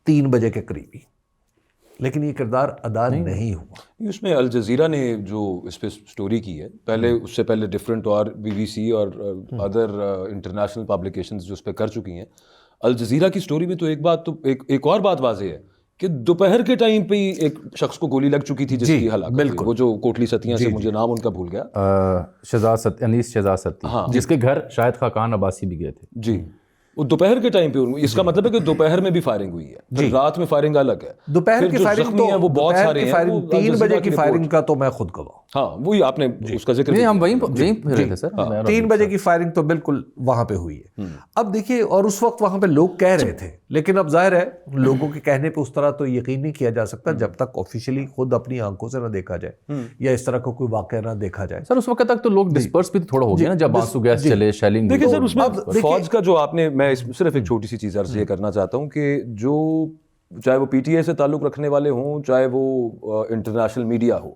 3 بجے کے قریب ہی, لیکن یہ کردار ادا نہیں ہوا. اس میں الجزیرہ نے جو اس پہ سٹوری کی ہے, پہلے اس سے پہلے ڈفرینٹ اور BBC اور ادر انٹرنیشنل پبلیکیشنز جو اس پہ کر چکی ہیں. الجزیرہ کی سٹوری میں تو ایک اور بات واضح ہے کہ دوپہر کے ٹائم پہ ہی ایک شخص کو گولی لگ چکی تھی جس کی ہلاکت ہوئی, وہ جو کوٹلی ستیاں سے, مجھے نام ان کا بھول گیا, انیس شہزاد ستی, جس کے گھر شاہد خاقان عباسی بھی گئے تھے. جی, وہ دوپہر کے ٹائم پہ, اس کا مطلب ہے کہ دوپہر میں بھی فائرنگ ہوئی ہے, پھر رات میں فائرنگ الگ ہے. دوپہر کی فائرنگ تو وہ بہت سارے ہیں, 3 بجے کی فائرنگ کا تو میں خود گواہ. ہاں, وہی آپ نے اس کا ذکر, ہم وہیں رہے تھے سر. 3 بجے کی فائرنگ تو بالکل وہاں پہ ہوئی ہے. اب دیکھیے, اور اس وقت وہاں پہ لوگ کہہ رہے تھے, لیکن اب ظاہر ہے لوگوں کے کہنے پہ اس طرح تو یقین نہیں کیا جا سکتا جب تک آفیشیلی خود اپنی آنکھوں سے نہ دیکھا جائے یا اس طرح کا کوئی واقعہ نہ دیکھا جائے. سر اس وقت تک تو لوگ ڈسپرس بھی تھوڑا ہو گیا نا, جب آنسو گیس چلے, شیلنگ. دیکھیں سر, اس میں فوج کا جو آپ نے, میں صرف ایک چھوٹی سی چیز عرض یہ کرنا چاہتا ہوں کہ جو چاہے وہ PTI سے تعلق رکھنے والے ہوں, چاہے وہ انٹرنیشنل میڈیا ہو,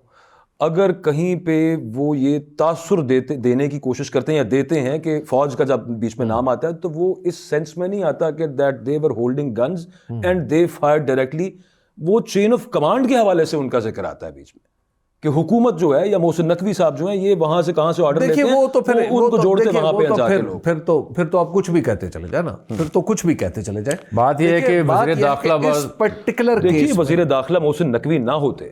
اگر کہیں پہ وہ یہ تاثر دینے کی کوشش کرتے ہیں یا دیتے ہیں کہ فوج کا جب بیچ میں نام آتا ہے تو وہ اس سینس میں نہیں آتا کہ that they were holding guns and they fire directly. وہ چین آف کمانڈ کے حوالے سے ان کا ذکر آتا ہے بیچ میں کہ حکومت جو ہے یا محسن نقوی صاحب جو ہیں, یہ وہاں سے کہاں سے آرڈر لیتے ہیں, وہ تو پھر ان کو جوڑتے وہاں پہ جا کے لوگ. پھر تو آپ کچھ بھی کہتے چلے جائیں نا, پھر تو کچھ بھی کہتے چلے جائیں. بات یہ ہے کہ وزیر داخلہ اس پرٹیکولر دیکھیے, وزیر داخلہ محسن نقوی نہ ہوتے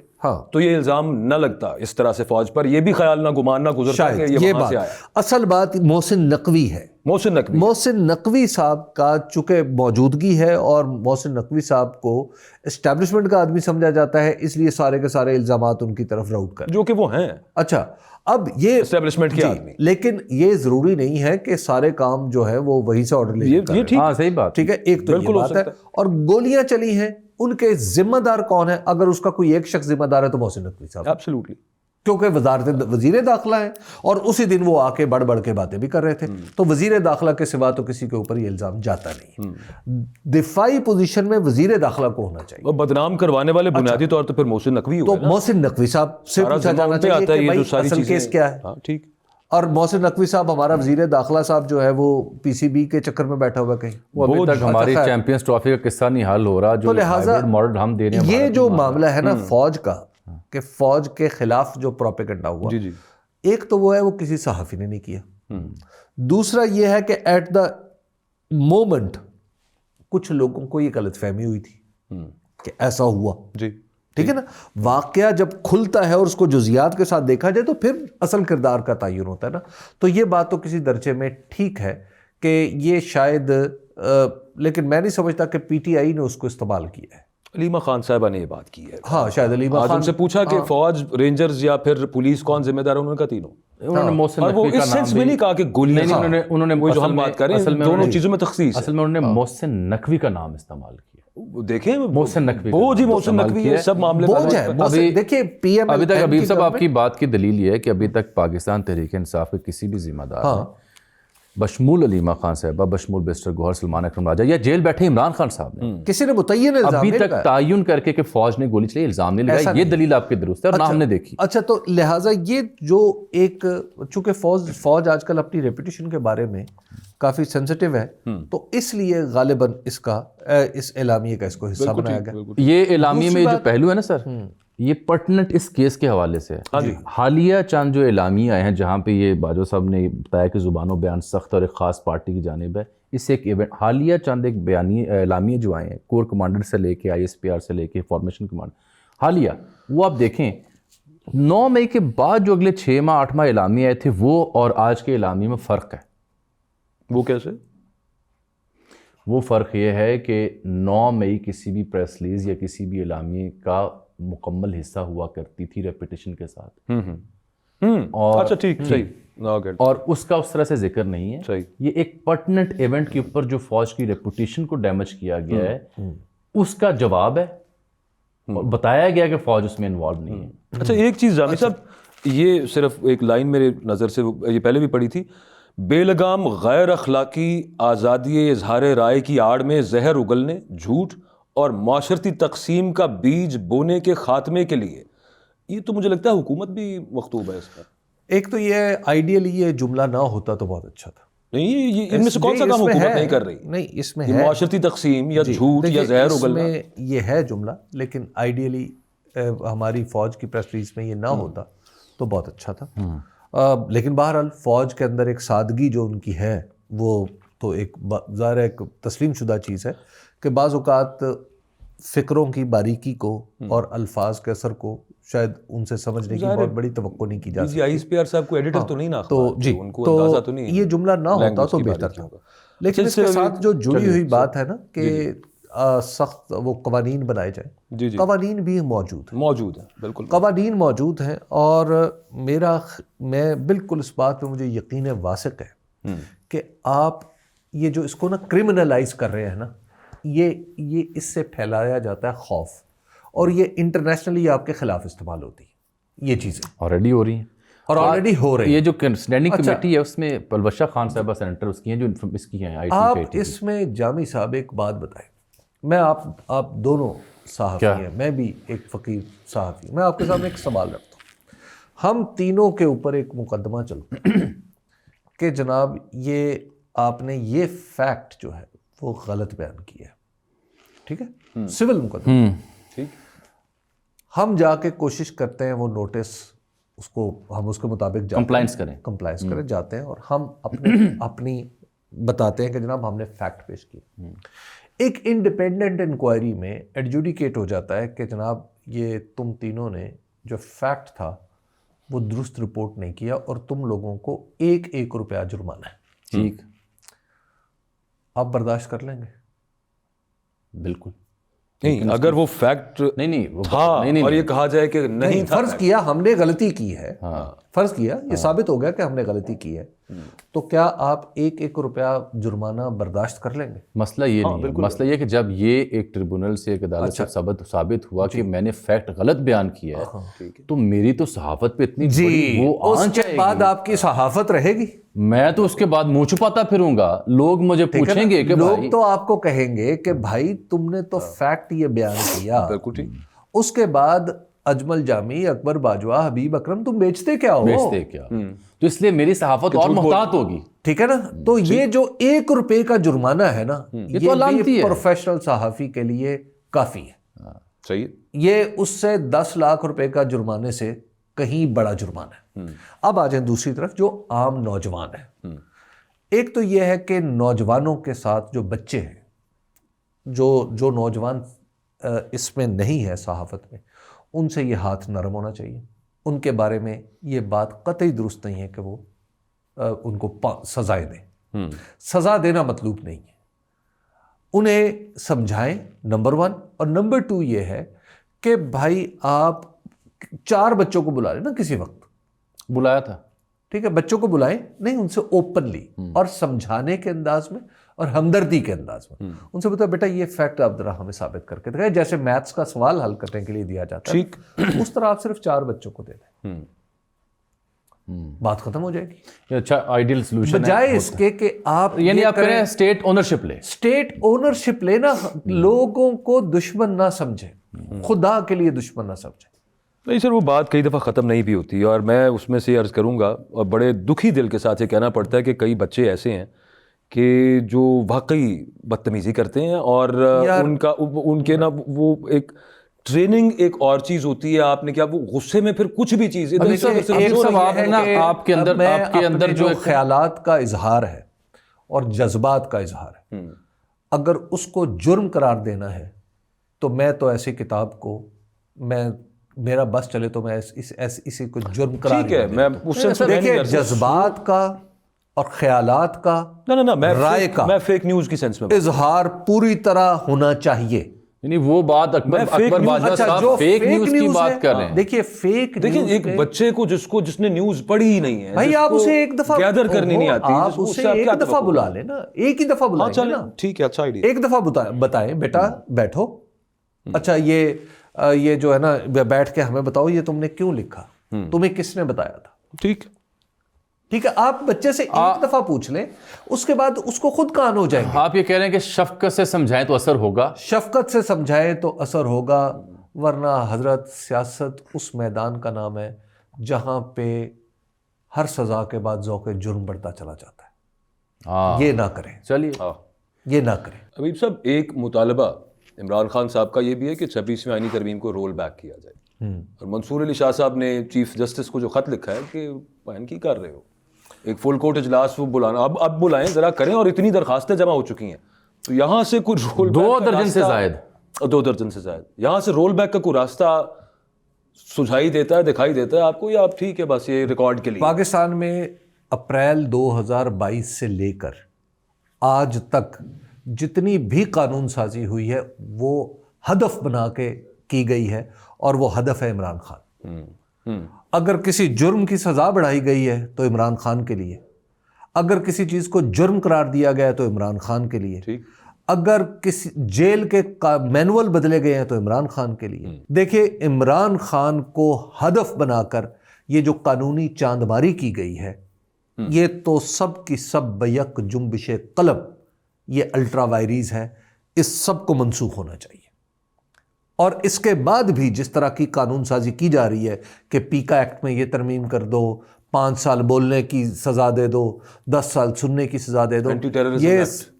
تو یہ الزام نہ لگتا اس طرح سے فوج پر, یہ بھی خیال نہ گمان نہ گزرتا کہ یہ وہاں سے آیا. اصل بات محسن نقوی ہے. محسن نقوی صاحب کا چونکہ موجودگی ہے اور محسن نقوی صاحب کو اسٹیبلشمنٹ کا آدمی سمجھا جاتا ہے, اس لیے سارے کے سارے الزامات ان کی طرف راؤٹ کر, جو کہ وہ ہیں. اچھا, اب یہ اسٹیبلشمنٹ کے آدمی, لیکن یہ ضروری نہیں ہے کہ سارے کام جو ہے وہ وہی سے آرڈر لے کر. ہاں صحیح بات, ٹھیک ہے, ایک تو یہ بات ہے. اور گولیاں چلی ہیں, ان کے ذمہ دار کون ہے؟ اگر اس کا کوئی ایک شخص ذمہ دار ہے تو محسن نقوی صاحب, ایبسلیوٹلی, کیونکہ وزیر داخلہ ہیں اور اسی دن وہ آ کے بڑھ کے باتیں بھی کر رہے تھے. تو وزیر داخلہ کے سوا تو کسی کے اوپر یہ الزام جاتا نہیں. دفاعی پوزیشن میں وزیر داخلہ کو ہونا چاہیے. اور بدنام کروانے والے بنیادی طور پہ پھر محسن نقوی تو محسن نقوی صاحب سے پوچھا جانا چاہیے کہ بھائی اصل کیس کیا ہے. ٹھیک, اور محسن نقوی صاحب ہمارا وزیر داخلہ صاحب جو ہے وہ PCB کے چکر میں بیٹھا ہوا کہیں, وہ ابھی تک ہماری چیمپئنز ٹرافی کا قصہ نہیں حل ہو رہا. جو لہٰذا ہم دے رہے ہیں, یہ جو معاملہ ہے نا فوج کا, کہ فوج کے خلاف جو پروپیگنڈا ہوا, ایک تو وہ ہے وہ کسی صحافی نے نہیں کیا. دوسرا یہ ہے کہ ایٹ دا مومنٹ کچھ لوگوں کو یہ غلط فہمی ہوئی تھی کہ ایسا ہوا. جی, ٹھیک ہے نا. واقعہ جب کھلتا ہے اور اس کو جزیات کے ساتھ دیکھا جائے تو پھر اصل کردار کا تعین ہوتا ہے نا. تو یہ بات تو کسی درجے میں ٹھیک ہے کہ یہ شاید, لیکن میں نہیں سمجھتا کہ PTI نے اس کو استعمال کیا ہے. علیمہ خان صاحبہ نے یہ بات کی ہے. ہاں, شاید علیمہ خان سے پوچھا کہ فوج, رینجرز یا پھر پولیس کون ذمہ دار ہے, انہوں نے کہا تینوں. انہوں نے محسن اور وہ نقوی کا اس نام سینس میں نہیں کہا کہ گولیاں, انہوں نے جو ہم بات کریں دونوں چیزوں میں تخصیص ہے. اصل میں انہوں نے محسن نقوی کا نام استعمال کیا. دیکھیں محسن نقوی, وہ جی محسن نقوی سب معاملے. دیکھیے PM ابھی تک حبیب صاحب آپ کی بات کی دلیل یہ ہے کہ ابھی تک پاکستان تحریک انصاف کے کسی بھی ذمہ دار بشمول علیمہ خان صاحبہ, بشمول بیرسٹر گوہر سلمان اکرم راجہ یا جیل بیٹھے عمران خان صاحب نے کسی نے متعین الزام ابھی تک تعین کر کے کہ فوج نے گولی چلائی الزام نہیں لگایا. یہ دلیل آپ کی درست ہے اور نہ ہم نے دیکھی. اچھا, تو لہٰذا یہ جو ایک, چونکہ فوج آج کل اپنی ریپوٹیشن کے بارے میں کافی سینسٹیو ہے, تو اس لیے غالباً اس اعلامیے کا اس کو حصہ بنایا گیا. یہ اعلامیے میں جو پہلو ہے نا سر, یہ پرٹنٹ اس کیس کے حوالے سے ہے. حالیہ چند جو اعلامیہ آئے ہیں جہاں پہ یہ باجوہ صاحب نے بتایا کہ زبان و بیان سخت اور ایک خاص پارٹی کی جانب ہے, اس سے ایک ایونٹ حالیہ چند ایک اعلامیہ جو آئے ہیں کور کمانڈر سے لے کے ISPR سے لے کے فارمیشن کمانڈر حالیہ, وہ آپ دیکھیں 9 مئی کے بعد جو اگلے 6 ماہ 8 ماہ اعلامیہ آئے تھے وہ اور آج کے اعلامیہ میں فرق ہے. وہ کیسے؟ وہ فرق یہ ہے کہ 9 مئی کسی بھی پریس ریلیز یا کسی بھی اعلامیے کا مکمل حصہ ہوا کرتی تھی ریپیٹیشن کے ساتھ, اور اچھا ٹھیک, صحیح, اور اس کا اس طرح سے ذکر نہیں ہے. صحیح, یہ ایک پرٹنٹ ایونٹ کے اوپر جو فوج کی ریپوٹیشن کو ڈیمیج کیا گیا ہے اس کا جواب ہے, اور بتایا گیا کہ فوج اس میں انوالو نہیں ہے. اچھا, ایک چیز جامی صاحب, یہ صرف ایک لائن میرے نظر سے یہ پہلے بھی پڑھی تھی, بے لگام غیر اخلاقی آزادی اظہار رائے کی آڑ میں زہر اگلنے, جھوٹ اور معاشرتی تقسیم کا بیج بونے کے خاتمے کے لیے یہ تو مجھے لگتا ہے حکومت بھی مختوب ہے اس پر. ایک تو یہ آئیڈیلی یہ جملہ نہ ہوتا تو بہت اچھا تھا. نہیں یہ ان میں سے کون سا کام حکومت نہیں کر رہی؟ نہیں اس میں یہ ہے معاشرتی تقسیم یا جھوٹ یا زہر اگلنا. میں یہ ہے جملہ، لیکن آئیڈیلی ہماری فوج کی پریس میں یہ نہ ہوتا تو بہت اچھا تھا. لیکن بہرحال فوج کے اندر ایک سادگی جو ان کی ہے وہ تو ایک ظاہر ایک تسلیم شدہ چیز ہے کہ بعض اوقات فکروں کی باریکی کو اور الفاظ کے اثر کو شاید ان سے سمجھنے کی بہت بڑی توقع نہیں کی جا سکتی. آئی پی آر صاحب کو ایڈیٹر تو نہیں نا، تو جی ان کو اندازہ تو نہیں یہ جملہ نہ ہوتا تو بہتر تھا. لیکن اس کے ساتھ جو جڑی ہوئی بات ہے نا کہ سخت وہ قوانین بنائے جائیں. جی قوانین بھی موجود ہیں بالکل قوانین موجود ہیں، اور میں بالکل اس بات پہ مجھے یقین واثق ہے کہ آپ یہ جو اس کو نا کرمنلائز کر رہے ہیں نا، یہ اس سے پھیلایا جاتا ہے خوف، اور یہ انٹرنیشنلی آپ کے خلاف استعمال ہوتی ہے یہ چیزیں. آلریڈی ہو رہی ہیں اور آلریڈی ہو رہی ہیں. یہ جو اسٹینڈنگ کمیٹی ہے اس میں پلوشہ خان صاحبہ سینیٹر اس کی ہیں جو اس کی ہیں آپ اس میں جامی صاحب ایک بات بتائیں. میں آپ دونوں صحافی ہیں، میں بھی ایک فقیر صحافی. میں آپ کے سامنے ایک سوال رکھتا ہوں. ہم تینوں کے اوپر ایک مقدمہ چلتا ہے کہ جناب یہ آپ نے یہ فیکٹ جو ہے وہ غلط بیان کیا ہے، ٹھیک ہے، سول مقدمہ. ہم جا کے کوشش کرتے ہیں وہ نوٹس ہم اس کے مطابق کمپلائنس کریں جاتے ہیں، اور ہم اپنی بتاتے ہیں کہ جناب ہم نے فیکٹ پیش کیا. ایک انڈیپینڈنٹ انکوائری میں ایڈجوڈیکیٹ ہو جاتا ہے کہ جناب یہ تم تینوں نے جو فیکٹ تھا وہ درست رپورٹ نہیں کیا اور تم لوگوں کو 1 روپیہ جرمانہ ہے. ٹھیک، آپ برداشت کر لیں گے؟ بالکل نہیں. اگر وہ فیکٹ تھا اور یہ کہا جائے کہ نہیں تھا، فرض کیا ہم نے غلطی کی ہے، فرض کیا یہ ثابت ہو گیا کہ ہم نے غلطی کی ہے، تو کیا آپ 1 روپیہ جرمانہ برداشت کر لیں گے؟ مسئلہ یہ نہیں ہے. مسئلہ یہ کہ جب یہ ایک ٹریبونل سے ایک عدالت سے ثابت ہوا کہ میں نے فیکٹ غلط بیان کیا ہے، تو میری تو صحافت پہ اتنی بڑی وہ اس کے بعد آپ کی صحافت رہے گی. میں تو اس کے بعد منہ چھپاتا پھروں گا. لوگ مجھے پوچھیں گے کہ لوگ تو آپ کو کہیں گے کہ بھائی تم نے تو فیکٹ یہ بیان کیا، اس کے بعد اجمل جامی، اکبر باجوہ، حبیب اکرم تم بیچتے کیا ہو؟ تو اس لیے میری صحافت اور محتاط ہوگی. ٹھیک ہے نا. تو یہ جو 1 روپے کا جرمانہ ہے نا، یہ بھی پروفیشنل صحافی کے لیے کافی ہے. صحیح. یہ اس سے 10 لاکھ روپے کا جرمانے سے کہیں بڑا جرمانہ ہے. اب آ جائیں دوسری طرف جو عام نوجوان ہیں. ایک تو یہ ہے کہ نوجوانوں کے ساتھ جو بچے ہیں، جو نوجوان اس میں نہیں ہے صحافت میں، ان سے یہ ہاتھ نرم ہونا چاہیے. ان کے بارے میں یہ بات قطعی درست نہیں ہے کہ وہ ان کو سزائیں دیں. سزا دینا مطلوب نہیں ہے. انہیں سمجھائیں نمبر 1، اور نمبر 2 یہ ہے کہ بھائی آپ 4 بچوں کو بلا لیں نا کسی وقت. بلایا تھا، ٹھیک ہے، بچوں کو بلائیں، نہیں ان سے اوپنلی اور سمجھانے کے انداز میں اور ہمدردی کے انداز میں ان سے بتاؤ بیٹا یہ فیکٹ آپ ذرا ہمیں ثابت کر کے دکھائیں. جیسے میتھس کا سوال حل کرنے کے لیے دیا جاتا ہے، اس طرح آپ صرف 4 بچوں کو دے دیں، بات ختم ہو جائے گی. یہ اچھا آئیڈیل سولوشن ہے. بجائے اس کے کہ آپ یعنی آپ کریں اسٹیٹ اونرشپ لے. اسٹیٹ اونرشپ لینا، لوگوں کو دشمن نہ سمجھیں، خدا کے لیے دشمن نہ سمجھیں. نہیں سر، وہ بات کئی دفعہ ختم نہیں بھی ہوتی، اور میں اس میں سے عرض کروں گا، اور بڑے دکھی دل کے ساتھ یہ کہنا پڑتا ہے کہ کئی بچے ایسے ہیں کہ جو واقعی بدتمیزی کرتے ہیں، اور ان کے نا وہ ایک ٹریننگ ایک اور چیز ہوتی ہے. آپ نے کیا وہ غصے میں پھر کچھ بھی چیز آپ کے اندر جو خیالات کا اظہار ہے اور جذبات کا اظہار ہے، اگر اس کو جرم قرار دینا ہے تو میں تو ایسی کتاب کو میرا بس چلے تو میں اسی کو جرم قرار دیتا ہوں. دیکھیں جذبات کا اور خیالات کا، رائے کا، میں فیک نیوز کی سینس میں اظہار پوری طرح ہونا چاہیے. یعنی وہ بات اکبر باجوہ صاحب فیک نیوز کی بات کر رہے ہیں. دیکھیں ایک بچے کو جس نے نیوز پڑھی ہی نہیں ہے، بھائی آپ اسے ایک دفعہ گیدر کرنی نہیں آتی، آپ اسے ایک دفعہ بلا لیں نا، ایک ہی دفعہ بلائیں نا. ٹھیک ہے، اچھا آئیڈیا. ایک دفعہ بتائیں بیٹا بیٹھو، اچھا یہ جو ہے نا بیٹھ کے ہمیں بتاؤ یہ تم نے کیوں لکھا، تمہیں کس نے بتایا تھا. ٹھیک ہے، آپ بچے سے ایک دفعہ پوچھ لیں، اس کے بعد اس کو خود کان ہو جائیں گے. آپ یہ کہہ رہے ہیں کہ شفقت سے سمجھائیں تو اثر ہوگا. شفقت سے سمجھائیں تو اثر ہوگا، ورنہ حضرت سیاست اس میدان کا نام ہے جہاں پہ ہر سزا کے بعد ذوق جرم بڑھتا چلا جاتا ہے. یہ نہ کریں, چلیے یہ نہ کریں. حبیب صاحب ایک مطالبہ عمران خان صاحب کا یہ بھی ہے کہ 26ویں آئینی ترمیم کو رول بیک کیا جائے, اور منصور علی شاہ صاحب نے چیف جسٹس کو جو خط لکھا ہے کہ بہن کی کر رہے ہو, ایک فل کورٹ اجلاس وہ بلانا, اب بلائیں ذرا کریں, اور اتنی درخواستیں جمع ہو چکی ہیں تو یہاں سے کچھ رول 2 درجن سے زائد 2 درجن سے زائد یہاں سے رول بیک کا کوئی راستہ سجھائی دیتا ہے, دکھائی دیتا ہے آپ کو, یا آپ ٹھیک ہے بس یہ ریکارڈ کے لیے؟ پاکستان میں اپریل 2022 سے لے کر آج تک جتنی بھی قانون سازی ہوئی ہے وہ ہدف بنا کے کی گئی ہے, اور وہ ہدف ہے عمران خان. اگر کسی جرم کی سزا بڑھائی گئی ہے تو عمران خان کے لیے, اگر کسی چیز کو جرم قرار دیا گیا ہے تو عمران خان کے لیے, اگر کسی جیل کے مینول بدلے گئے ہیں تو عمران خان کے لیے. دیکھیں, عمران خان کو ہدف بنا کر یہ جو قانونی چاند ماری کی گئی ہے, یہ تو سب کی سب بیک جنبش قلب یہ الٹرا وائریز ہے, اس سب کو منسوخ ہونا چاہیے. اور اس کے بعد بھی جس طرح کی قانون سازی کی جا رہی ہے کہ پیکا ایکٹ میں یہ ترمیم کر دو, 5 سال بولنے کی سزا دے دو, 10 سال سننے کی سزا دے دو,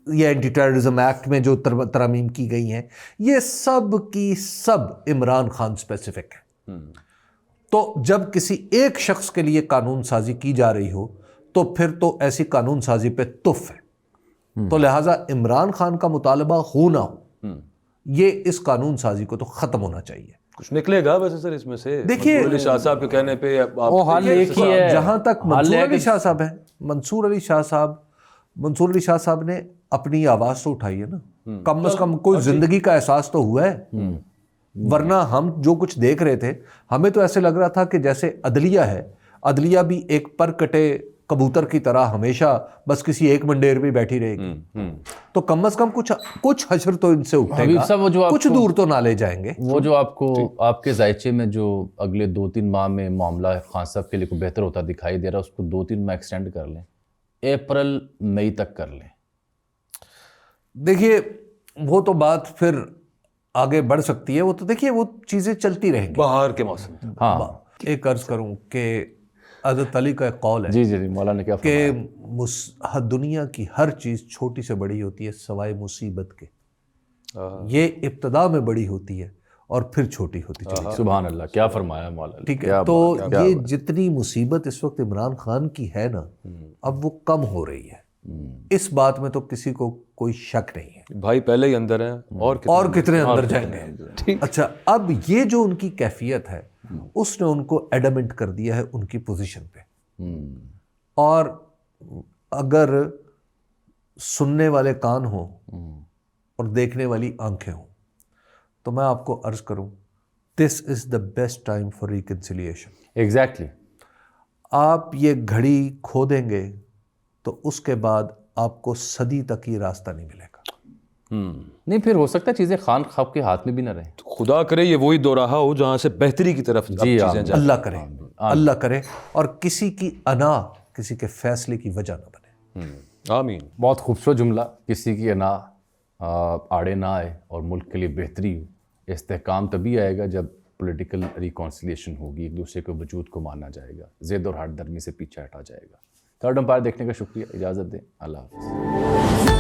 یہ اینٹی ٹیررزم ایکٹ میں جو ترامیم کی گئی ہیں, یہ سب کی سب عمران خان اسپیسیفک ہے. تو جب کسی ایک شخص کے لیے قانون سازی کی جا رہی ہو تو پھر تو ایسی قانون سازی پہ تف ہے. تو لہٰذا عمران خان کا مطالبہ ہو نہ ہو, یہ اس قانون سازی کو تو ختم ہونا چاہیے. کچھ نکلے گا ویسے سر اس میں سے؟ دیکھیے, منصور علی شاہ صاحب کے کہنے پہ جہاں تک منصور علی شاہ صاحب ہیں, منصور علی شاہ صاحب نے اپنی آواز تو اٹھائی ہے نا, کم از کم کوئی زندگی کا احساس تو ہوا ہے. ورنہ ہم جو کچھ دیکھ رہے تھے ہمیں تو ایسے لگ رہا تھا کہ جیسے عدلیہ ہے, عدلیہ بھی ایک پر کٹے کبوتر کی طرح ہمیشہ بس کسی ایک منڈیر میں بیٹھی رہے گی. تو کم از کم کچھ حشر تو ان سے اٹھے گا, کچھ دور تو نہ لے جائیں گے. وہ جو آپ کو آپ کے ذائچے میں جو اگلے 2-3 ماہ میں معاملہ خان صاحب کے لیے کوئی بہتر ہوتا دکھائی دے رہا ہے, اس کو 2-3 ماہ ایکسٹینڈ کر لیں, اپریل مئی تک کر لیں. دیکھیے وہ تو بات پھر آگے بڑھ سکتی ہے, وہ تو دیکھیے وہ چیزیں چلتی رہیں گی بہار کے موسم. ہاں, ایک عرض کروں کہ حضرت علی کا ایک قول ہے جی مولانا نے کیا کہ دنیا کی ہر چیز چھوٹی سے بڑی ہوتی ہے سوائے مصیبت کے. یہ ابتدا میں بڑی ہوتی ہے اور پھر چھوٹی ہوتی چلی. سبحان اللہ, کیا فرمایا مولانا. ٹھیک ہے, تو یہ جتنی مصیبت اس وقت عمران خان کی ہے نا, اب وہ کم ہو رہی ہے. اس بات میں تو کسی کو کوئی شک نہیں ہے. بھائی پہلے ہی اندر ہیں اور کتنے اندر جائیں گے. اچھا, اب یہ جو ان کی کیفیت ہے اس نے ان کو ایڈمنٹ کر دیا ہے ان کی پوزیشن پہ. اور اگر سننے والے کان ہوں اور دیکھنے والی آنکھیں ہوں تو میں آپ کو عرض کروں, this is the best time for reconciliation. Exactly. آپ یہ گھڑی کھو دیں گے تو اس کے بعد آپ کو صدی تک یہ راستہ نہیں ملے گا. نہیں, پھر ہو سکتا ہے چیزیں خان خواب کے ہاتھ میں بھی نہ رہیں. خدا کرے یہ وہی دو راہ ہو جہاں سے بہتری کی طرف چیزیں جائیں. اللہ کرے اور کسی کی انا کسی کے فیصلے کی وجہ نہ بنے. آمین. بہت خوبصورت جملہ. کسی کی انا آڑے نہ آئے اور ملک کے لیے بہتری ہو. استحکام تبھی آئے گا جب پولیٹیکل ریکانسیلیشن ہوگی, ایک دوسرے کے وجود کو مانا جائے گا, ضد اور ہٹ درمی سے پیچھے ہٹا جائے گا. تھرڈ امپائر دیکھنے کا شکریہ, اجازت دیں, اللہ حافظ.